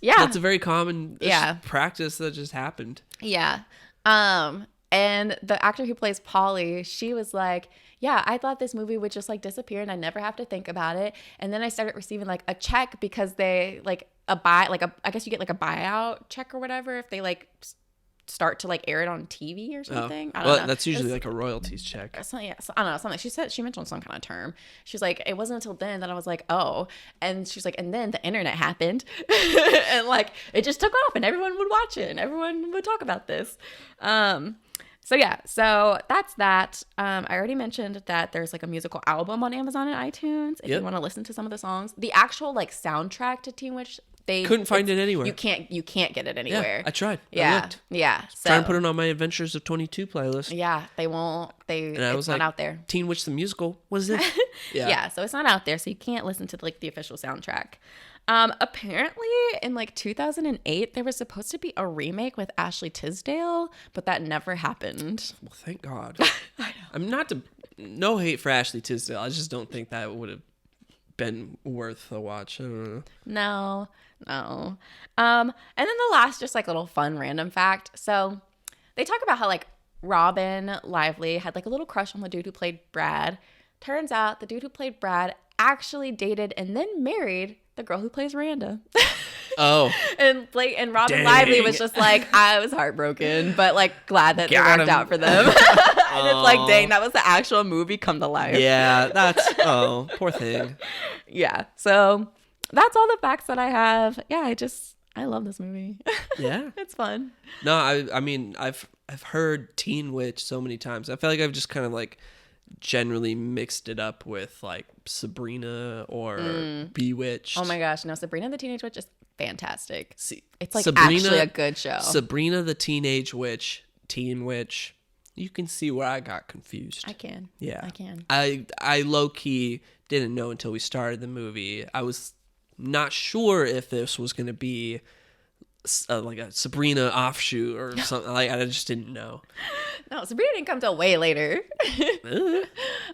That's a very common practice that just happened. Yeah. And the actor who plays Polly, she was like, yeah, I thought this movie would just like disappear and I'd never have to think about it. And then I started receiving like a check because they like I guess you get like a buyout check or whatever if they like start to like air it on TV or something. I don't well, know. that's usually like a royalties check. Yeah, so, I don't know, something. She mentioned some kind of term. She's like, it wasn't until then that I was like, oh. And she's like, and then the internet happened, and like it just took off, and everyone would watch it, and everyone would talk about this. So yeah, so that's that. I already mentioned that there's like a musical album on Amazon and iTunes if you want to listen to some of the songs. The actual like soundtrack to Teen Witch, they Couldn't find it anywhere. You can't get it anywhere. Yeah, I tried. Yeah, I looked. yeah. So Trying to put it on my Adventures of 22 playlist. yeah, they won't. And I It's was not like, out there. Teen Witch the musical. What is it? Yeah, so it's not out there, so you can't listen to like the official soundtrack. Apparently in like 2008 there was supposed to be a remake with Ashley Tisdale, but that never happened. Well, thank God. I'm not no hate for Ashley Tisdale. I just don't think that would have been worth a watch. I don't know. No. And then the last just like little fun random fact. So they talk about how like Robin Lively had like a little crush on the dude who played Brad. Turns out the dude who played Brad actually dated and then married the girl who plays Miranda. Oh. And Robin Dang. Lively was just like, I was heartbroken, but like glad that Got it worked him. out for them. And it's like, dang, that was the actual movie come to life. Yeah, that's poor thing. Yeah. So that's all the facts that I have. Yeah, I love this movie. Yeah. It's fun. No, I mean I've heard Teen Witch so many times. I feel like I've just kind of like generally mixed it up with like Sabrina or Bewitched. Oh my gosh, no, Sabrina the Teenage Witch is fantastic. See, It's like Sabrina- actually a good show. Sabrina the Teenage Witch, Teen Witch. You can see where I got confused. I can. Yeah. I can. I low key didn't know until we started the movie. I was not sure if this was going to be like a Sabrina offshoot or something. Like I just didn't know. No, Sabrina didn't come till way later.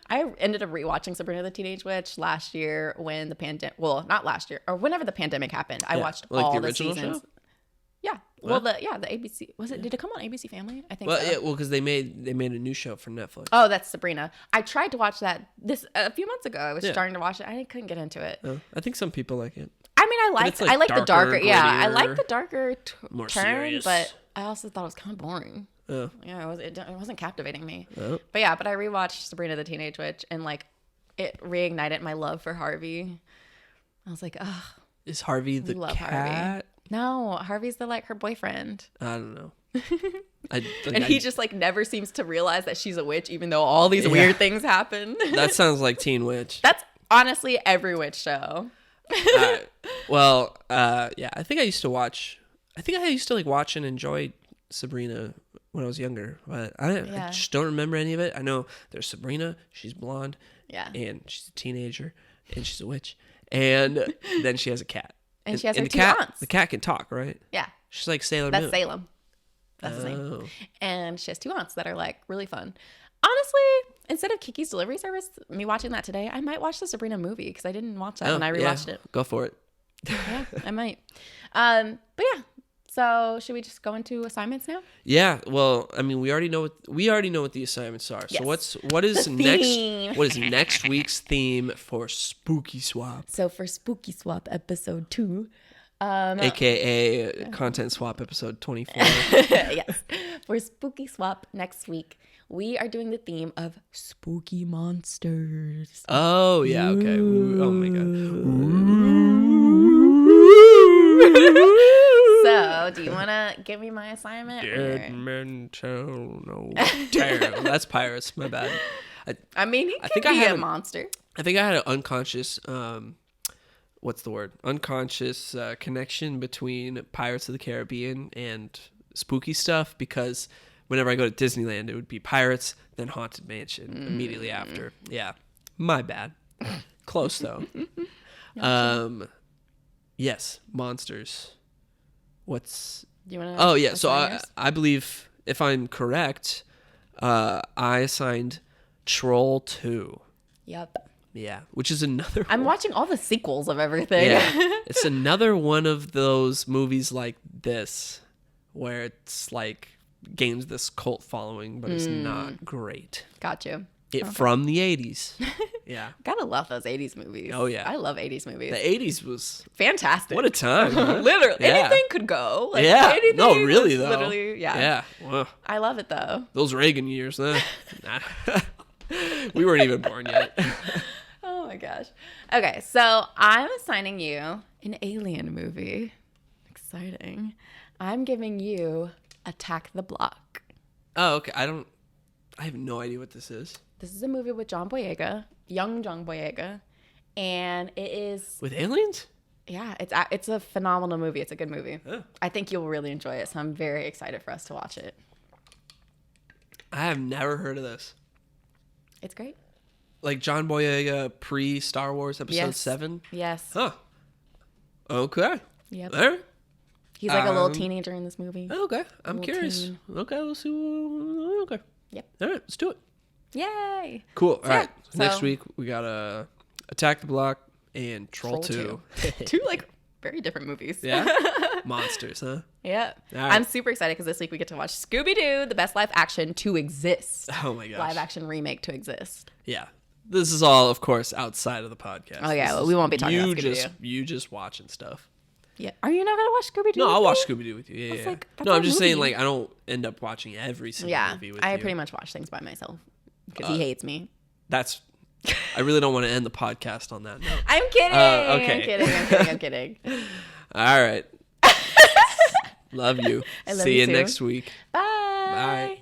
I ended up rewatching Sabrina the Teenage Witch last year when the pandemic, well, not last year, or whenever the pandemic happened. I watched Like all the the original seasons. show? Yeah. Well, the ABC, was it, did it come on ABC Family? I think Well, so. yeah, well, because they made a new show for Netflix. Oh, that's Sabrina. I tried to watch that a few months ago. I was starting to watch it. I couldn't get into it. I think some people like it. I mean, it's, like, I like the darker. darker, Yeah, I grittier, like the darker more turn, serious. but I also thought it was kind of boring. Oh. Yeah, it wasn't captivating me. Oh. But yeah, I rewatched Sabrina the Teenage Witch and like it reignited my love for Harvey. I was like, ugh. Is Harvey the love cat? Harvey. No, Harvey's her boyfriend. I don't know. And he just like never seems to realize that she's a witch, even though all these weird things happen. That sounds like Teen Witch. That's honestly every witch show. Yeah, I think I used to watch like watch and enjoy Sabrina when I was younger, but I just don't remember any of it. I know there's Sabrina, she's blonde, and she's a teenager, and she's a witch, and then she has a cat, And she has her the two cat, aunts. The cat can talk, right? Yeah. She's like Sailor That's Moon. Salem. That's his name. Oh. And she has two aunts that are like really fun. Honestly, instead of Kiki's Delivery Service, me watching that today, I might watch the Sabrina movie because I didn't watch that when I rewatched it. Go for it. Yeah, I might. But yeah. So should we just go into assignments now? Yeah, well, I mean, we already know what the assignments are. So Yes. what is theme. next week's theme for Spooky Swap, So for Spooky Swap episode 2, aka Content Swap episode 24? yes, for Spooky Swap next week, we are doing the theme of spooky monsters. Oh yeah, okay. Ooh, oh my god. So, do you want to give me my assignment? Dead men tell no tale. That's pirates. My bad. I mean, he could think I be had a an- monster. I think I had an unconscious, what's the word? Unconscious connection between Pirates of the Caribbean and spooky stuff, because whenever I go to Disneyland, it would be Pirates, then Haunted Mansion immediately after. Yeah, my bad. Close though. Yes, monsters. What's? Do you want Oh yeah, so I believe if I'm correct, I assigned Troll 2. Yep. Yeah, which is another. I'm watching all the sequels of everything. Yeah, it's another one of those movies like this, where it's like gains this cult following, but it's not great. Got you. From the 80s. Yeah. Gotta love those 80s movies. Oh, yeah. I love 80s movies. The 80s was Fantastic. what a time. Huh? Literally. Yeah. Anything could go. Like, Yeah. anything No, really, was though. Literally, yeah. Yeah. Well, I love it, though. those Reagan years, huh? Nah. We weren't even born yet. Oh, my gosh. Okay, so I'm assigning you an alien movie. Exciting. I'm giving you Attack the Block. Oh, okay. I have no idea what this is. This is a movie with John Boyega, young John Boyega, and it is, With aliens? yeah, it's a phenomenal movie. It's a good movie. Oh. I think you'll really enjoy it, so I'm very excited for us to watch it. I have never heard of this. It's great. Like John Boyega pre-Star Wars Episode Yes. 7? Yes. Huh. Okay. Yep. All right. He's like a little teenager in this movie. Okay. I'm Little curious. teen. Okay, let's see. Okay. Yep. All right, let's do it. Yay. Cool. All Yeah, right. Next so- week, we got Attack the Block and Troll 2. Two like very different movies. Yeah? Monsters, huh? Yeah. All right. I'm super excited because this week we get to watch Scooby-Doo, the best live action to exist. Oh, my gosh. Live action remake to exist. Yeah. This is all, of course, outside of the podcast. Oh, yeah, This well, is we won't be talking about Scooby-Doo. You just watching stuff. Yeah. Are you not going to watch Scooby-Doo? No, with I'll me? watch Scooby-Doo with you. Yeah, yeah. like, that's No, our I'm just saying, movie. like, I don't end up watching every single Yeah. movie with I you. pretty much watch things by myself because he hates me. That's... I really don't want to end the podcast on that note. I'm kidding. Okay. I'm kidding. All right. Love you. I love See you you too. next week. Bye. Bye.